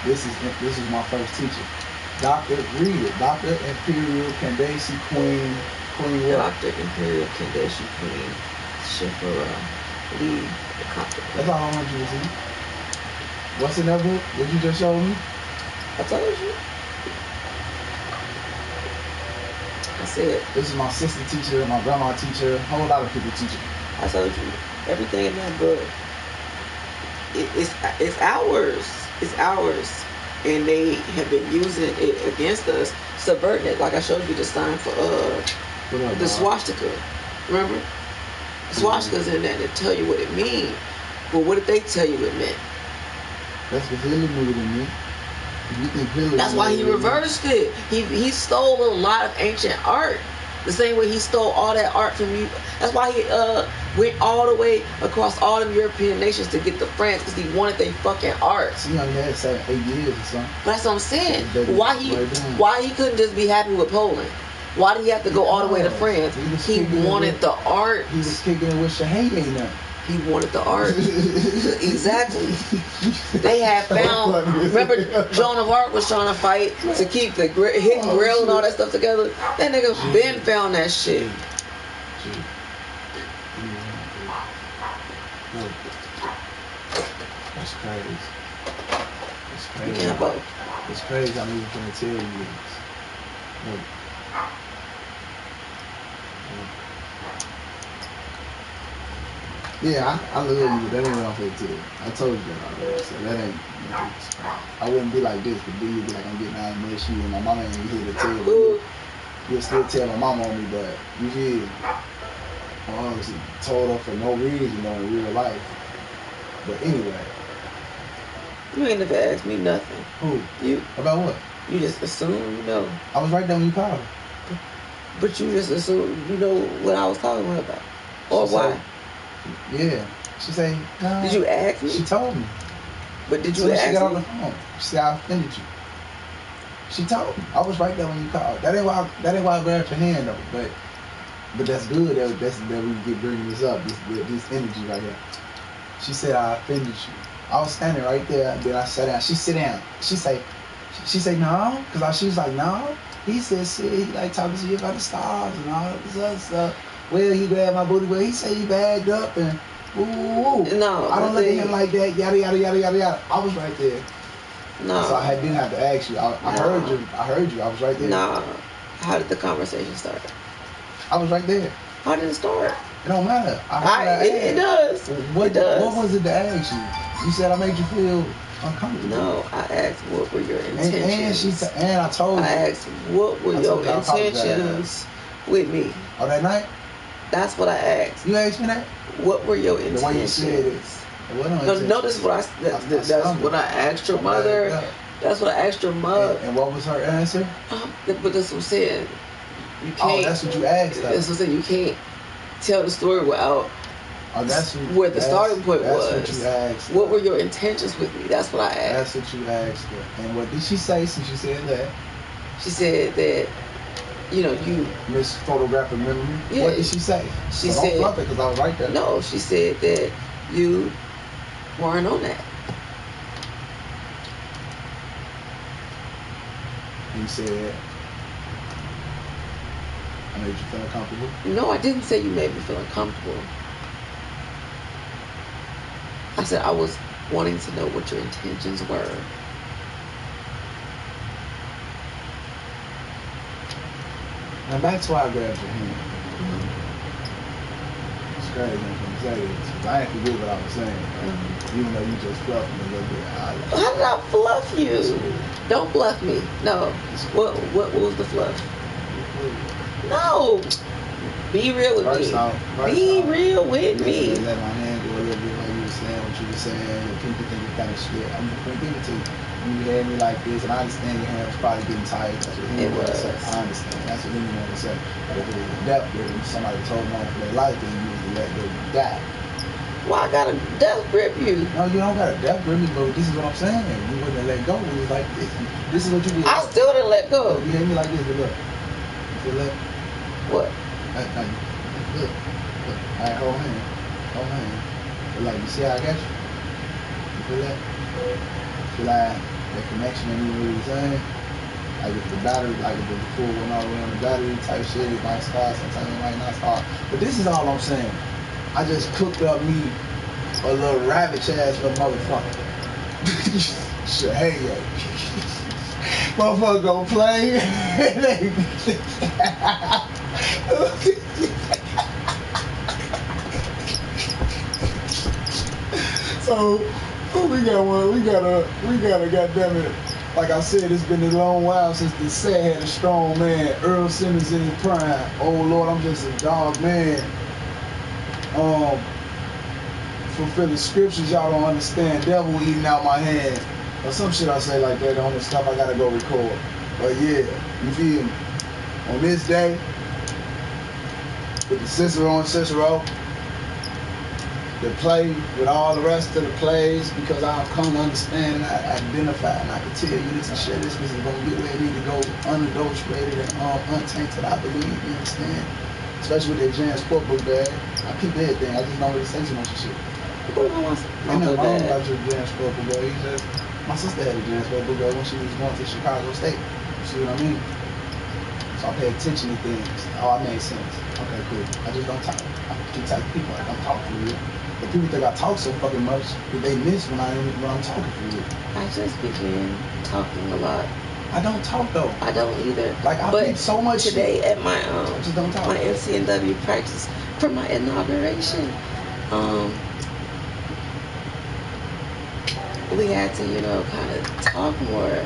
This is my first teacher. Dr. Read it. Dr. Imperial Candace Queen what? Dr. Imperial Candace Queen Shifra Lee the Copter. That's all I want you to see. What's in that book? What you just showed me? I told you. I said. This is my sister teacher, my grandma teacher, a whole lot of people teaching. I told you. Everything in that book. It's ours. It's ours. And they have been using it against us, subverting it. Like I showed you the sign for the swastika. Remember? Swastika's in there to tell you what it means. But what did they tell you it meant? That's what Hitler knew it meant. You think Hitler? That's why he reversed it. He stole a lot of ancient art. The same way he stole all that art from you. That's why he went all the way across all the European nations to get to France, because he wanted their fucking art. He only had 7-8 years or something. But that's what I'm saying. Why he couldn't just be happy with Poland? Why did he have to go all the way to France? He wanted the art. He was kicking it with Shahame now. He wanted the art. Exactly. They had found. Remember, Joan of Arc was trying to fight to keep the hidden grill and all that stuff together. That nigga Ben found that shit. That's crazy. It's crazy. Yeah, it's crazy. I'm even gonna tell you this. Look. Yeah, I love you. That ain't what I'm finna tell you. I told you that already. So that ain't. I wouldn't be like this, but then you'd be like, I'm getting out of this shit, and my mama ain't here to tell you. You'll still tell my mama on me, but you did. I honestly told her for no reason, though, in real life. But anyway. You ain't never asked me nothing. Who? You. About what? You just assume you know. I was right there when you called her. But you just assume you know what I was talking about. Or why? Yeah. She said, no. Did you ask me? She told me. But did you ask me? She got on the phone. She said, I offended you. She told me. I was right there when you called. That ain't why I grabbed your hand, though. But that's good that we get bringing this up, this energy right here. She said, I offended you. I was standing right there, and then I sat down. She sit down. She say, no, because she was like, no. He said, shit, he like talking to you about the stars and all this other stuff. Well, he grabbed my booty. Well, he said he bagged up and ooh. No, I don't look at him like that. Yada yada yada yada yada. I was right there. No. So I didn't have to ask you. I heard you. I heard you. I was right there. Nah. How did the conversation start? I was right there. How did it start? It don't matter. It does. What was it to ask you? You said I made you feel uncomfortable. No, I asked what were your intentions. And I told you. I asked what were your intentions with me. Oh, that night? That's what I asked. You asked me that? What were your intentions? The way you said it. No, this is what that's what I asked your mother. Yeah. That's what I asked your mother. And what was her answer? But that's what I'm saying. You can't. Oh, that's what you asked her. That's what I'm saying. You can't tell the story without where the starting point was. That's what you asked her. What were your intentions with me? That's what I asked. That's what you asked her. And what did she say since you said that? She said that, you Miss Photographic Memory. Yeah. What did she say? She said, don't fluff it because I was right there. No, she said that you weren't on that. You said I made you feel uncomfortable. No, I didn't say you made me feel uncomfortable. I said I was wanting to know what your intentions were. Now that's why I grabbed your hand. It's crazy. say this. 'Cause I ain't forget what I was saying. Even though you just fluffed me a little bit. How did I fluff you? Don't bluff me. No. What was the fluff? No. Be real with me. Be real with me. Let my hand go a little bit while you were saying what you were saying. And people think it's kind of shit. I'm just going to give it to you. You had me like this, and I understand your hand was probably getting tired. That's what he wanted to say. I understand. That's what he wanted to say. But if it was a death grip and somebody told them on for their life, then you was to let go, you die. Well, I got a death grip you. No, you don't got a death grip me, but this is what I'm saying. You wouldn't have let go. It was like this. This is what you did. I still didn't let go. You had me like this, but look. You feel that? What? Look. All right, hold hand. Hold hand. But like, you see how I got you? You feel that? Feel like that connection and you know what I'm saying? Like if the battery, like if the full went all the way on the battery type shit, it might start, sometimes it might not start. But this is all I'm saying. I just cooked up me a little ravage ass little motherfucker. Shit, hey, yo. Motherfucker gon' play. So we got a goddamn it. Like I said, it's been a long while since the set had a strong man. Earl Simmons in his prime. Oh Lord, I'm just a dog man. Fulfilling scriptures y'all don't understand. Devil eating out my hand. Or some shit I say like that on the stuff I gotta go record. But yeah, you feel me? On this day, with the Cicero and Cicero, the play with all the rest of the plays, because I've come to understand and I identify and I can tell you this and share this because it's going to get where it need to go, unadulterated and untainted, I believe, you understand? Especially with that Jan Sport book bag. I keep everything, I just don't really say too much of shit. Ain't nothing wrong about your Jan Sport book bag. My sister had a Jan Sport book bag when she was going to Chicago State. You see what I mean? So I pay attention to things. Oh, I made sense. Okay, cool. I just don't talk. I keep telling people I don't talk for real. But people think I talk so fucking much that they miss when I'm talking for real. I just began talking a lot. I don't talk though. I don't either. Like I read so much today shit. At my just don't talk. My NCNW practice for my inauguration, we had to, kind of talk more.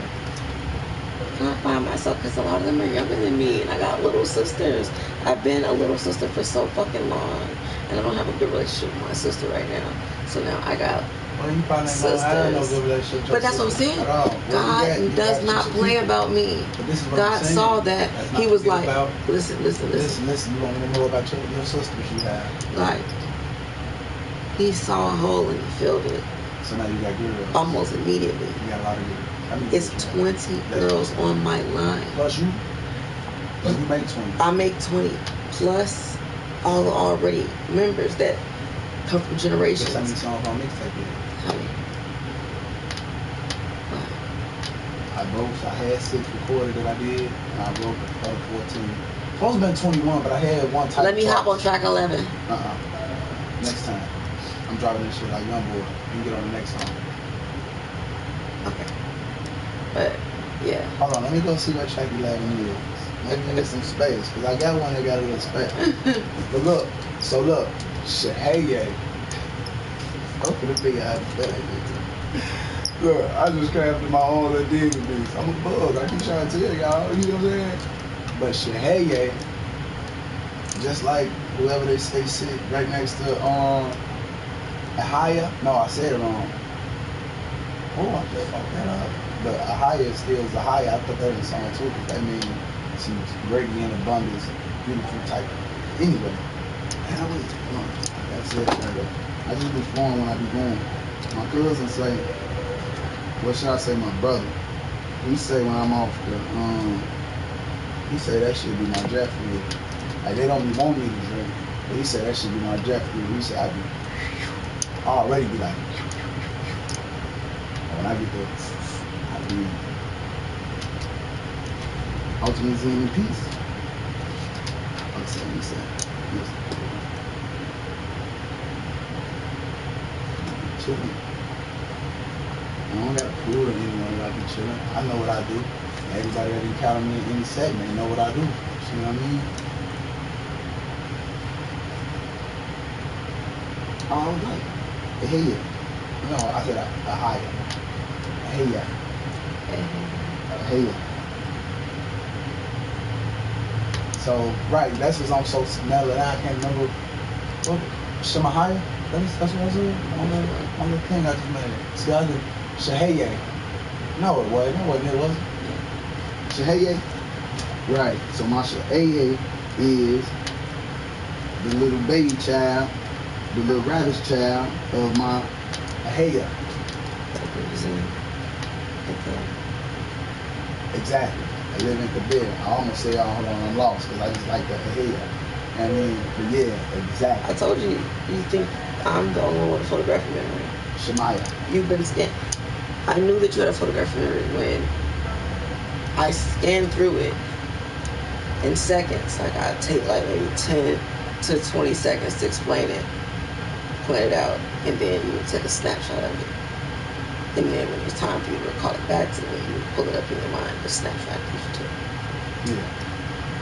And I find myself, because a lot of them are younger than me, and I got little sisters. I've been a little sister for so fucking long, and I don't have a good relationship with my sister right now. So now I got you probably sisters. Ain't no good relationship with but that's what I'm saying. God does not play about me. God saw that. He was like, listen. You want me to know about your sisters you have? Like, he saw a hole and he filled it. So now you got girls. Almost immediately. You got a lot of girls. It's 20 girls on my line. Plus you? Plus you make 20. I make 20. Plus all the already members that come from generations. How many songs on mixtape you How many? I had 6 recorded that I did, and I wrote the other 14. Supposed to have been 21, but I had one type. Let me hop on track 11. Next time. I'm driving this shit like young boy. You can get on the next song. Okay. But, yeah. Hold on, let me go see what track 11 is. Maybe get some space, because I got one that got a little space. But look, shit, hey, yeah. Open the big eye. Look, I just crafted my own little digging beats. I'm a bug, I keep trying to tell y'all, you know what I'm saying? But shit, hey, yeah. Just like whoever they say sit right next to, Ahaya. No, I said it wrong. Oh, I just fucked that up. But Ahaya still is Ahaya. I put that in the song too, because that means she's greatly in abundance, beautiful type. Anyway, that's it right there. I just be flowing when I be going. My cousin say, what should I say, my brother? He say when I'm off he say that should be my jet fuel. Like they don't want me to drink, but he said that should be my jet fuel. He said I already be like, when I get there, I be ultimately in peace. I'm saying, he said, yes. Chilling. I don't gotta prove to anyone that I be chilling. I know what I do. Everybody that encounter me in any segment, they know what I do. See what I mean? like, hey, no, I said a higher. Hey, hey. So, right, that's what's I'm so smelling. I can't remember what Shemahaya. That's what I said on the thing I just made. See, I did Shaheye. No, it wasn't. It wasn't. Shaheye. Right. So my Shaheye is the little baby child, the little rabbit child of my Ahaya. Exactly. I live in Kabir. I almost say, hold on, I'm lost because I just like the Ahaya. I mean, but yeah, exactly. I told you, you think I'm the only one with a photographic memory. Shemaya. You've been scanned. I knew that you had a photographic memory when I scanned through it in seconds. Like I take like maybe 10 to 20 seconds to explain it, point it out, and then you would take a snapshot of it. And then when it was time for you to recall it back to me, you would pull it up in your mind, the snapshot that you took. Yeah.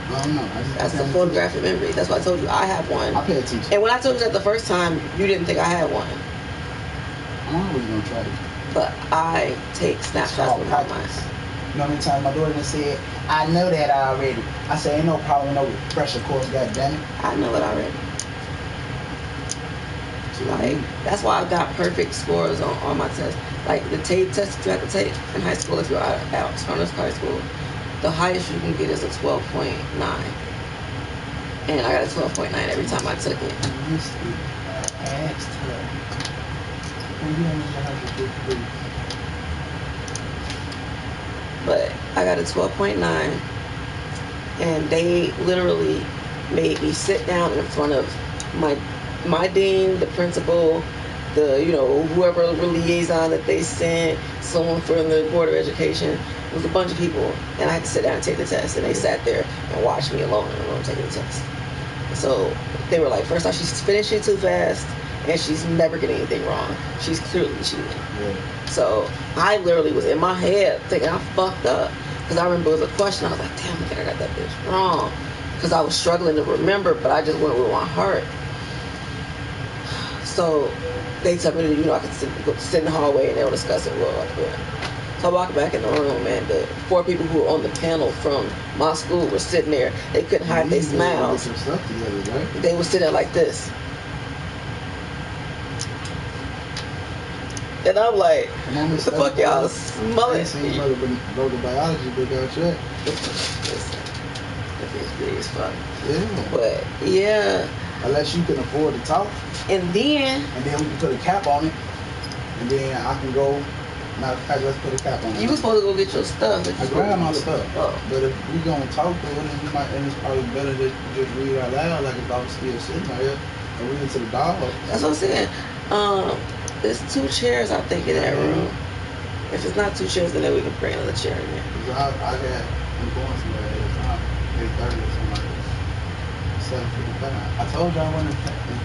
I don't know. That's the photographic memory. That's why I told you I have one. I pay attention. And when I told you that the first time, you didn't think I had one. I'm always gonna try it. But I take snapshots with my mind. You know how many times my daughter said, I know that already. I said, ain't no problem, no pressure course, goddammit. I know it already. Like, that's why I got perfect scores on my test. Like the TAPE test that you have to take in high school if you're out of high school, the highest you can get is a 12.9. And I got a 12.9 every time I took it. But I got a 12.9, and they literally made me sit down in front of my dean, the principal, the whoever liaison that they sent, someone from the Board of Education. It was a bunch of people, and I had to sit down and take the test. And they sat there and watched me alone in the room taking the test. So they were like, first off, she's finishing too fast, and she's never getting anything wrong. She's clearly cheating. Yeah. So I literally was in my head thinking I fucked up, because I remember it was a question. I was like, damn, I think I got that bitch wrong, because I was struggling to remember, but I just went with my heart. So they told me that, I could sit in the hallway and they were discussing what I was doing. So I walked back in the room, and the 4 people who were on the panel from my school were sitting there. They couldn't hide their smiles. They were sitting there like this. And I'm like, what the fuck y'all smelling? You wrote the biology book out yet? That bitch big as fuck. Yeah. But, yeah. Unless you can afford to talk. And then we can put a cap on it. And then I can go. Matter of fact, let's put a cap on it. You was supposed to go get your stuff. I grabbed my stuff. Oh. But if we gonna talk to it, and it's probably better to just read out loud, like if I was still sitting right here and reading to the dog. That's what I'm saying. There's 2 chairs, I think, in that room. If it's not 2 chairs, then we can bring another chair in there. I'm going somewhere at a time. 8:30 or something like that. 7:55. I told you I wasn't expecting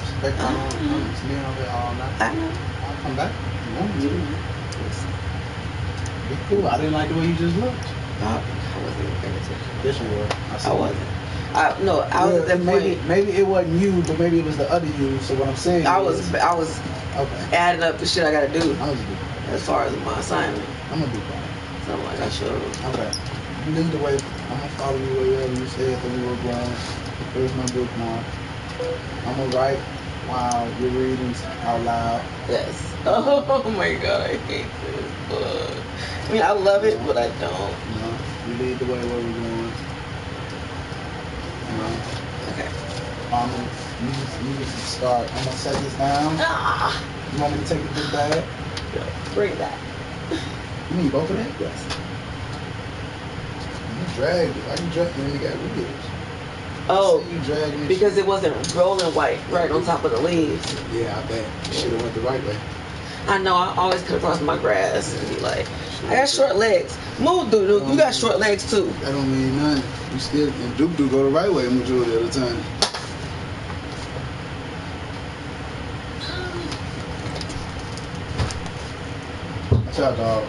being over there all night. I know. I'll come back. You want me to? Be cool. I didn't like the way you just looked. I wasn't even paying attention. Yes, you were. I wasn't. I was at that point. Maybe it wasn't you, but maybe it was the other you. So what I'm saying I was okay. adding up the shit I gotta do I was good. as far as my assignment. I'm gonna be quiet. So I'm like, I should. Okay. You lead the way. I'm gonna follow you wherever you said that we were going. There's my book now. I'm gonna write while you're reading out loud. Yes. Oh my god, I hate this book. I mean, I love it, but I don't. You lead the way where we're going. Okay. You can start. I'm gonna set this down. You want me to take the book back? Bring that. You need both of them? Yes. You dragged it. I can drag it when you got ribs. Oh, you dragged it. Because it wasn't rolling white right on top of the leaves. Yeah, I bet. You should have went the right way. I know, I always cut across my grass and be like, I got short legs. Move, Dudu. You got short legs too. That don't mean nothing. You still, and Dudu go the right way majority of the time. Watch out, dog.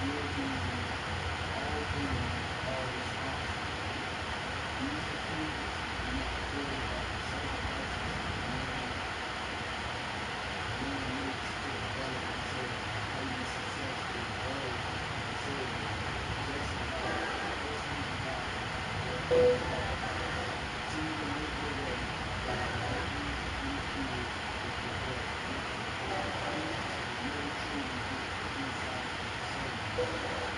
you're being all being all responsible. Use the tools and not feel like sacrifices being mixed to develop into how you successfully grow and serve you. Justify justify your continue to make your way by helping these kids with your best things to really truly get inside and serve you.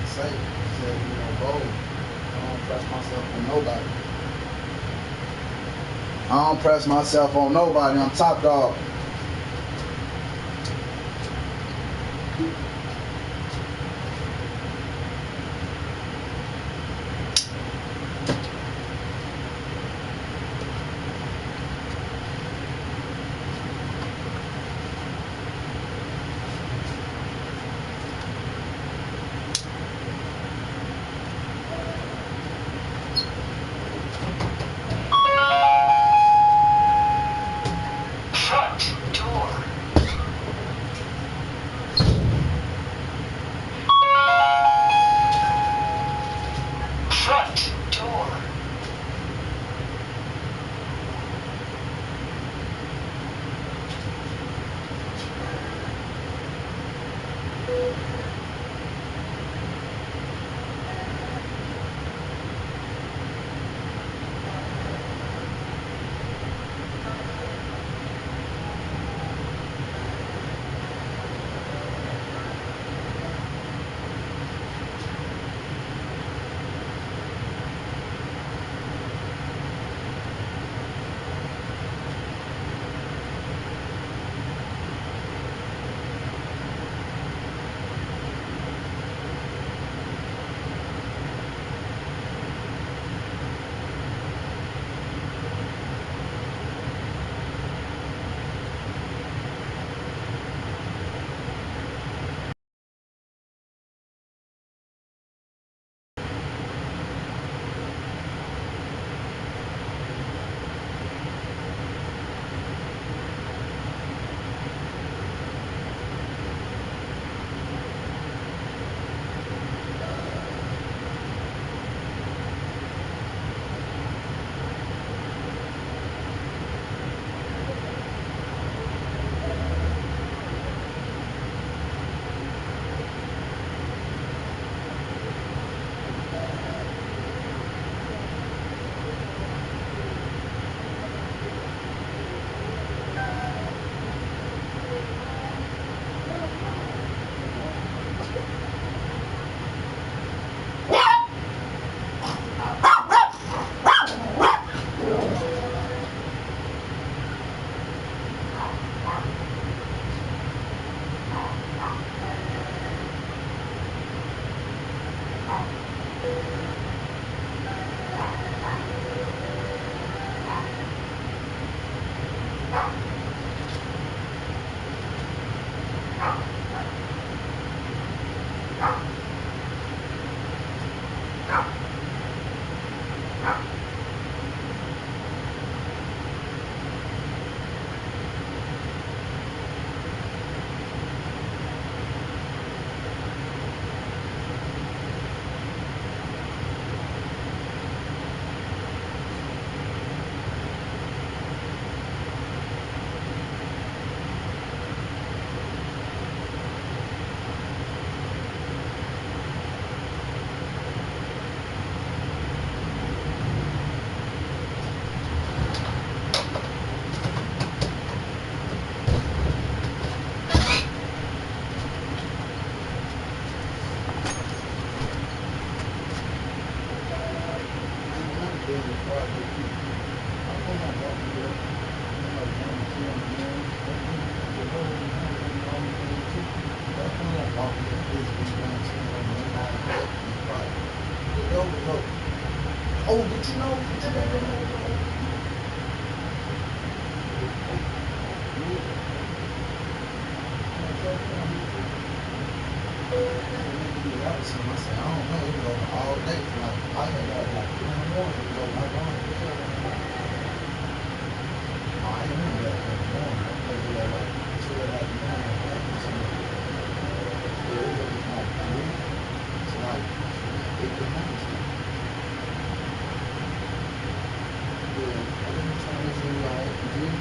Say, said, you know, bold. I don't press myself on nobody. I don't press myself on nobody. I'm top dog. Shut So I said, I don't know, it was over all day. Like, I had got like 2 in the morning, it was over my phone. No, I ain't really got 2 in the morning. I played it at like 2 in the afternoon. Yeah, it was like 3 to like 8 to 9. Yeah, I didn't try to see like, did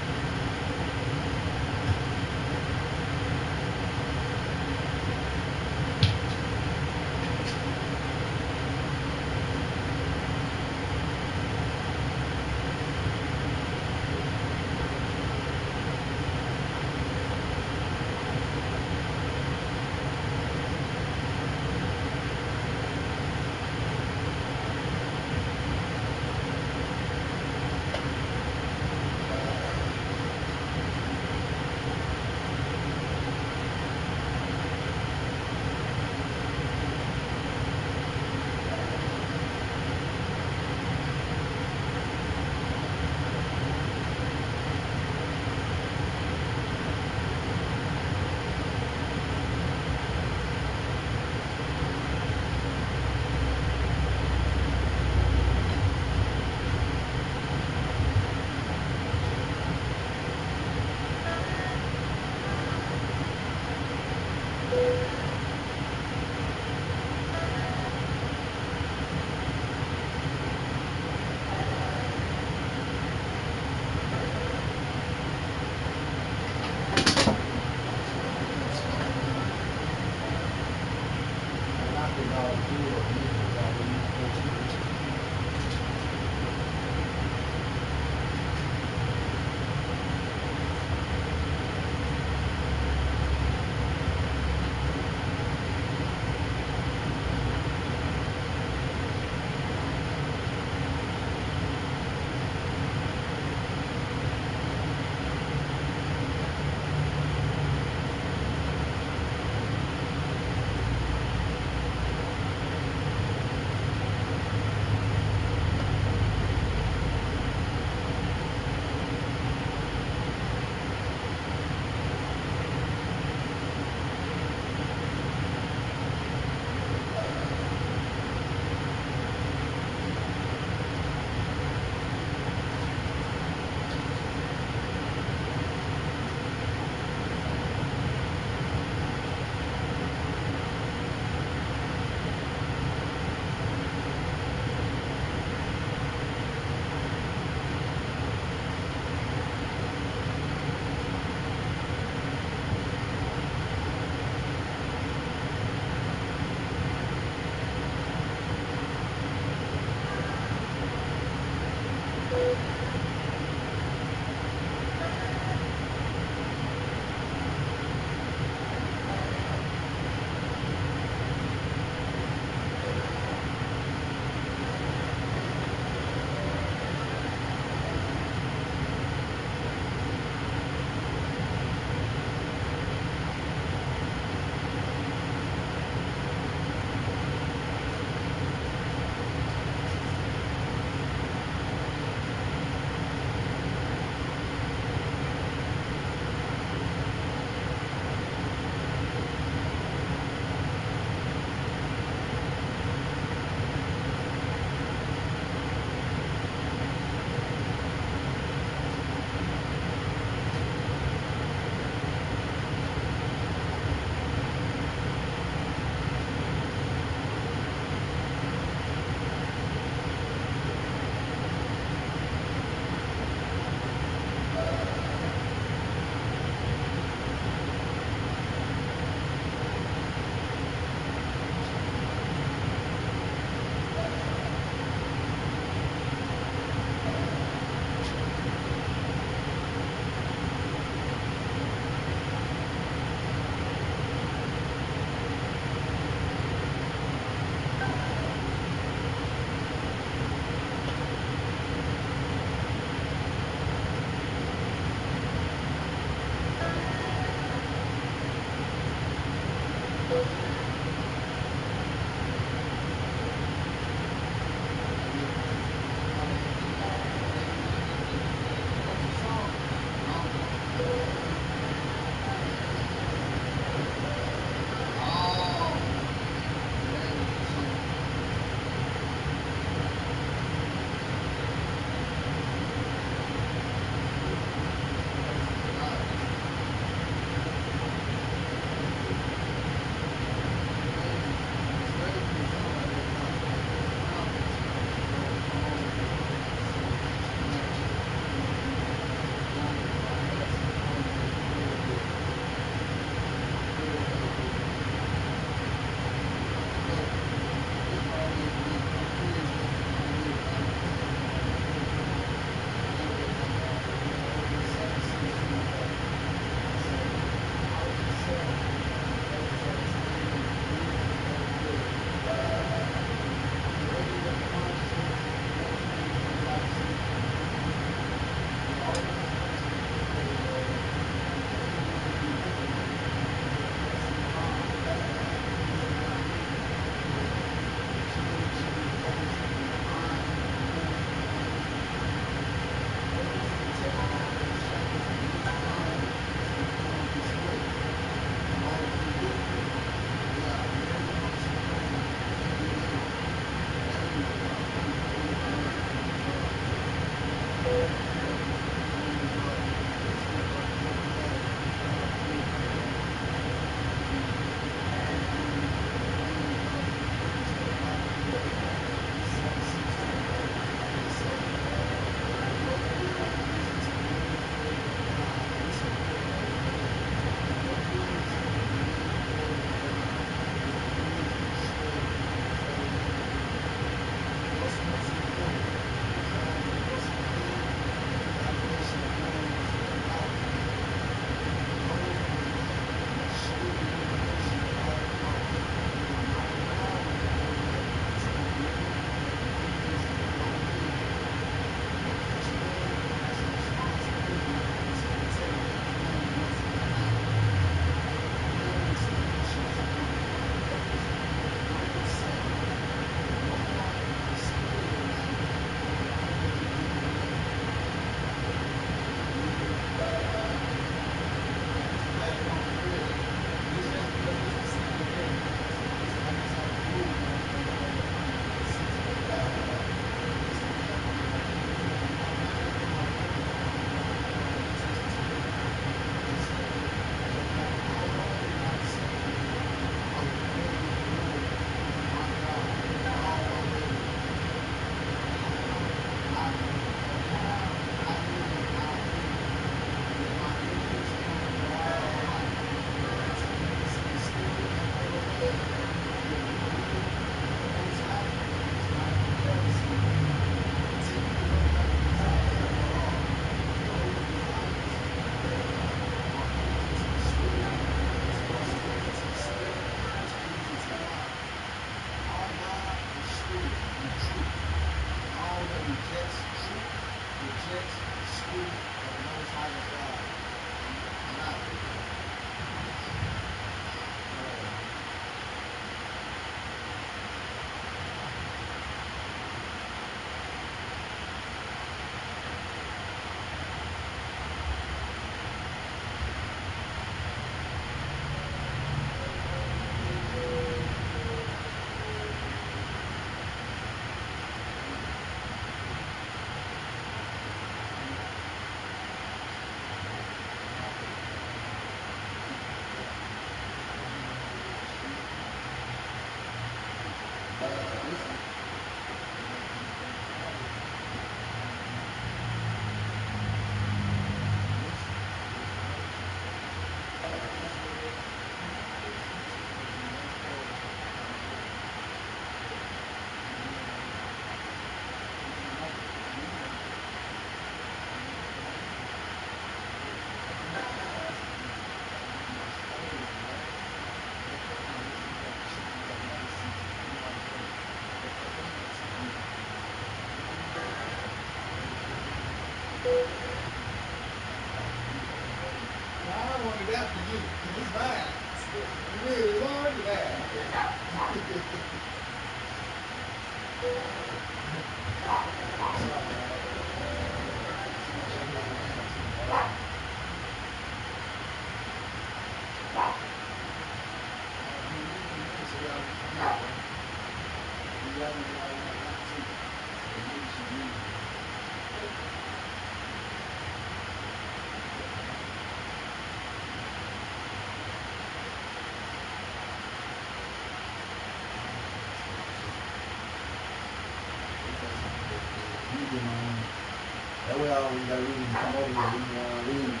That way I always got a reason to come over here even when I leave.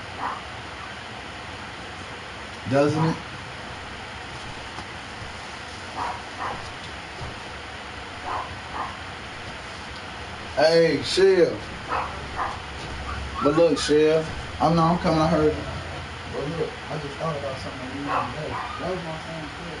Doesn't it? Hey, Chef. But look, Chef. I'm coming, I heard you. But look, I just thought about something I used today. That was my same kid.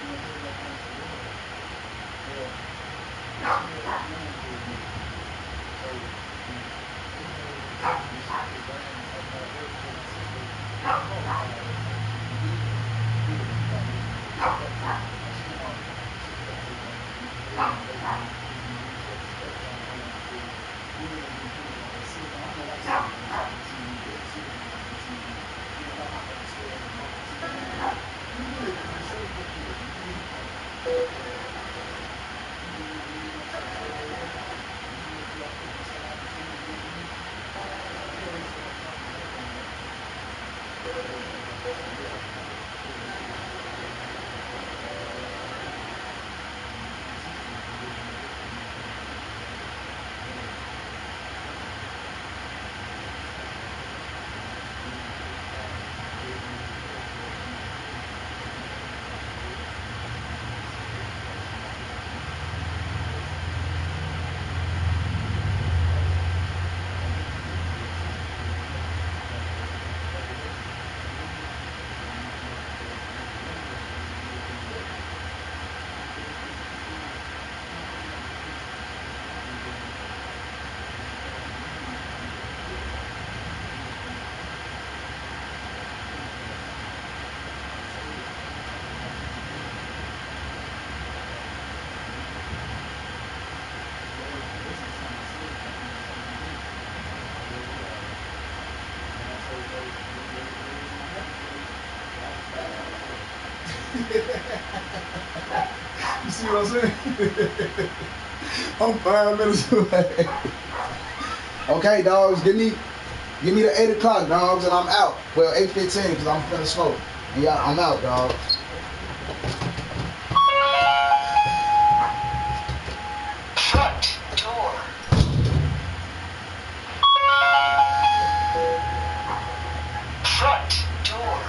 You see what I'm saying? I'm 5 minutes away. Okay, dogs, give me the 8 o'clock, dogs, and I'm out. Well, 8:15, because I'm finna smoke. And y'all, I'm out, dogs. Front door. Front door.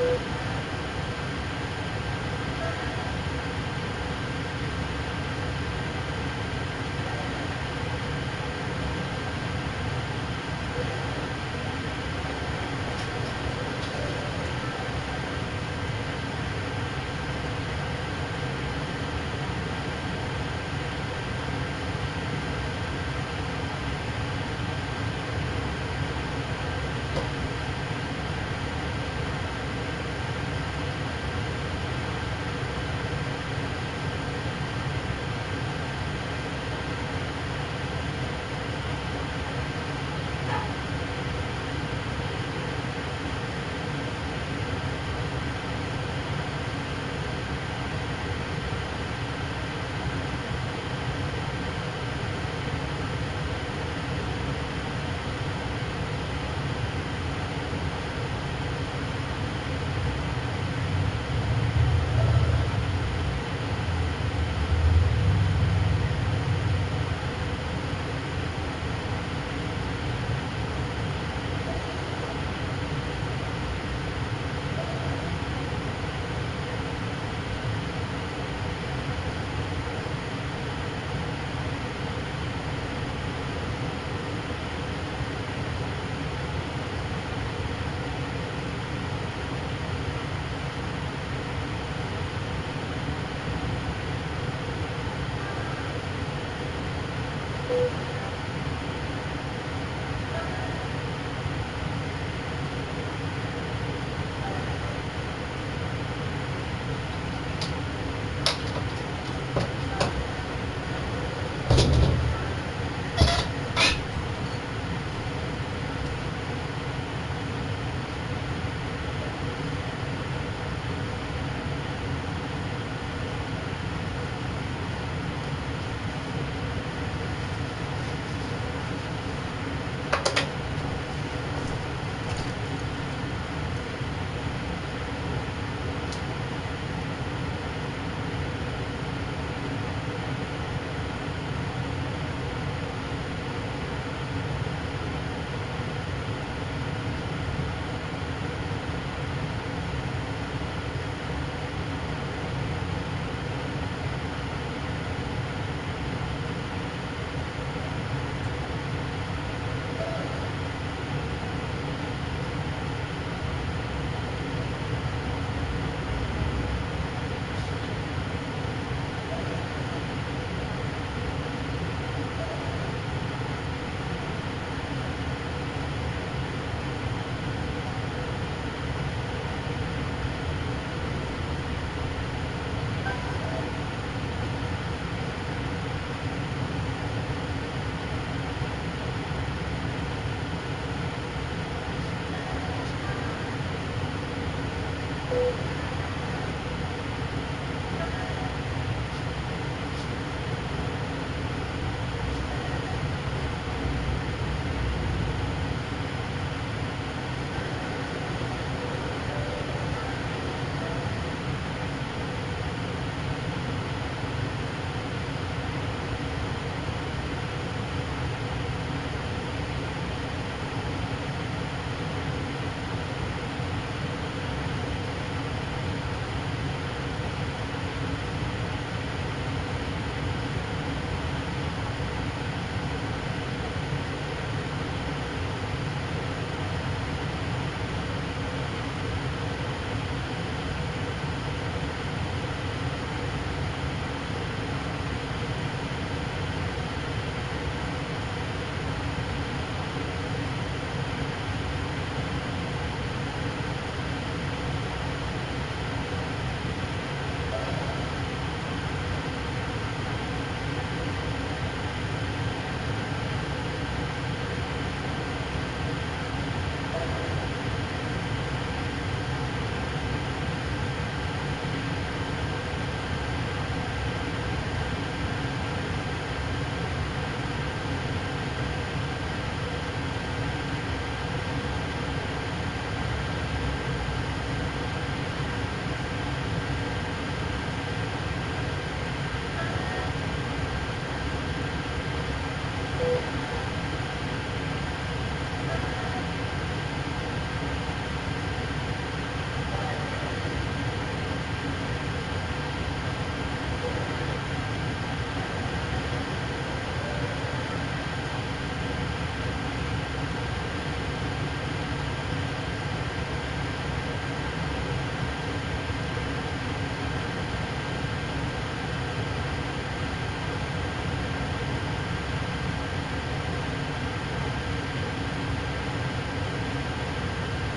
Thank you.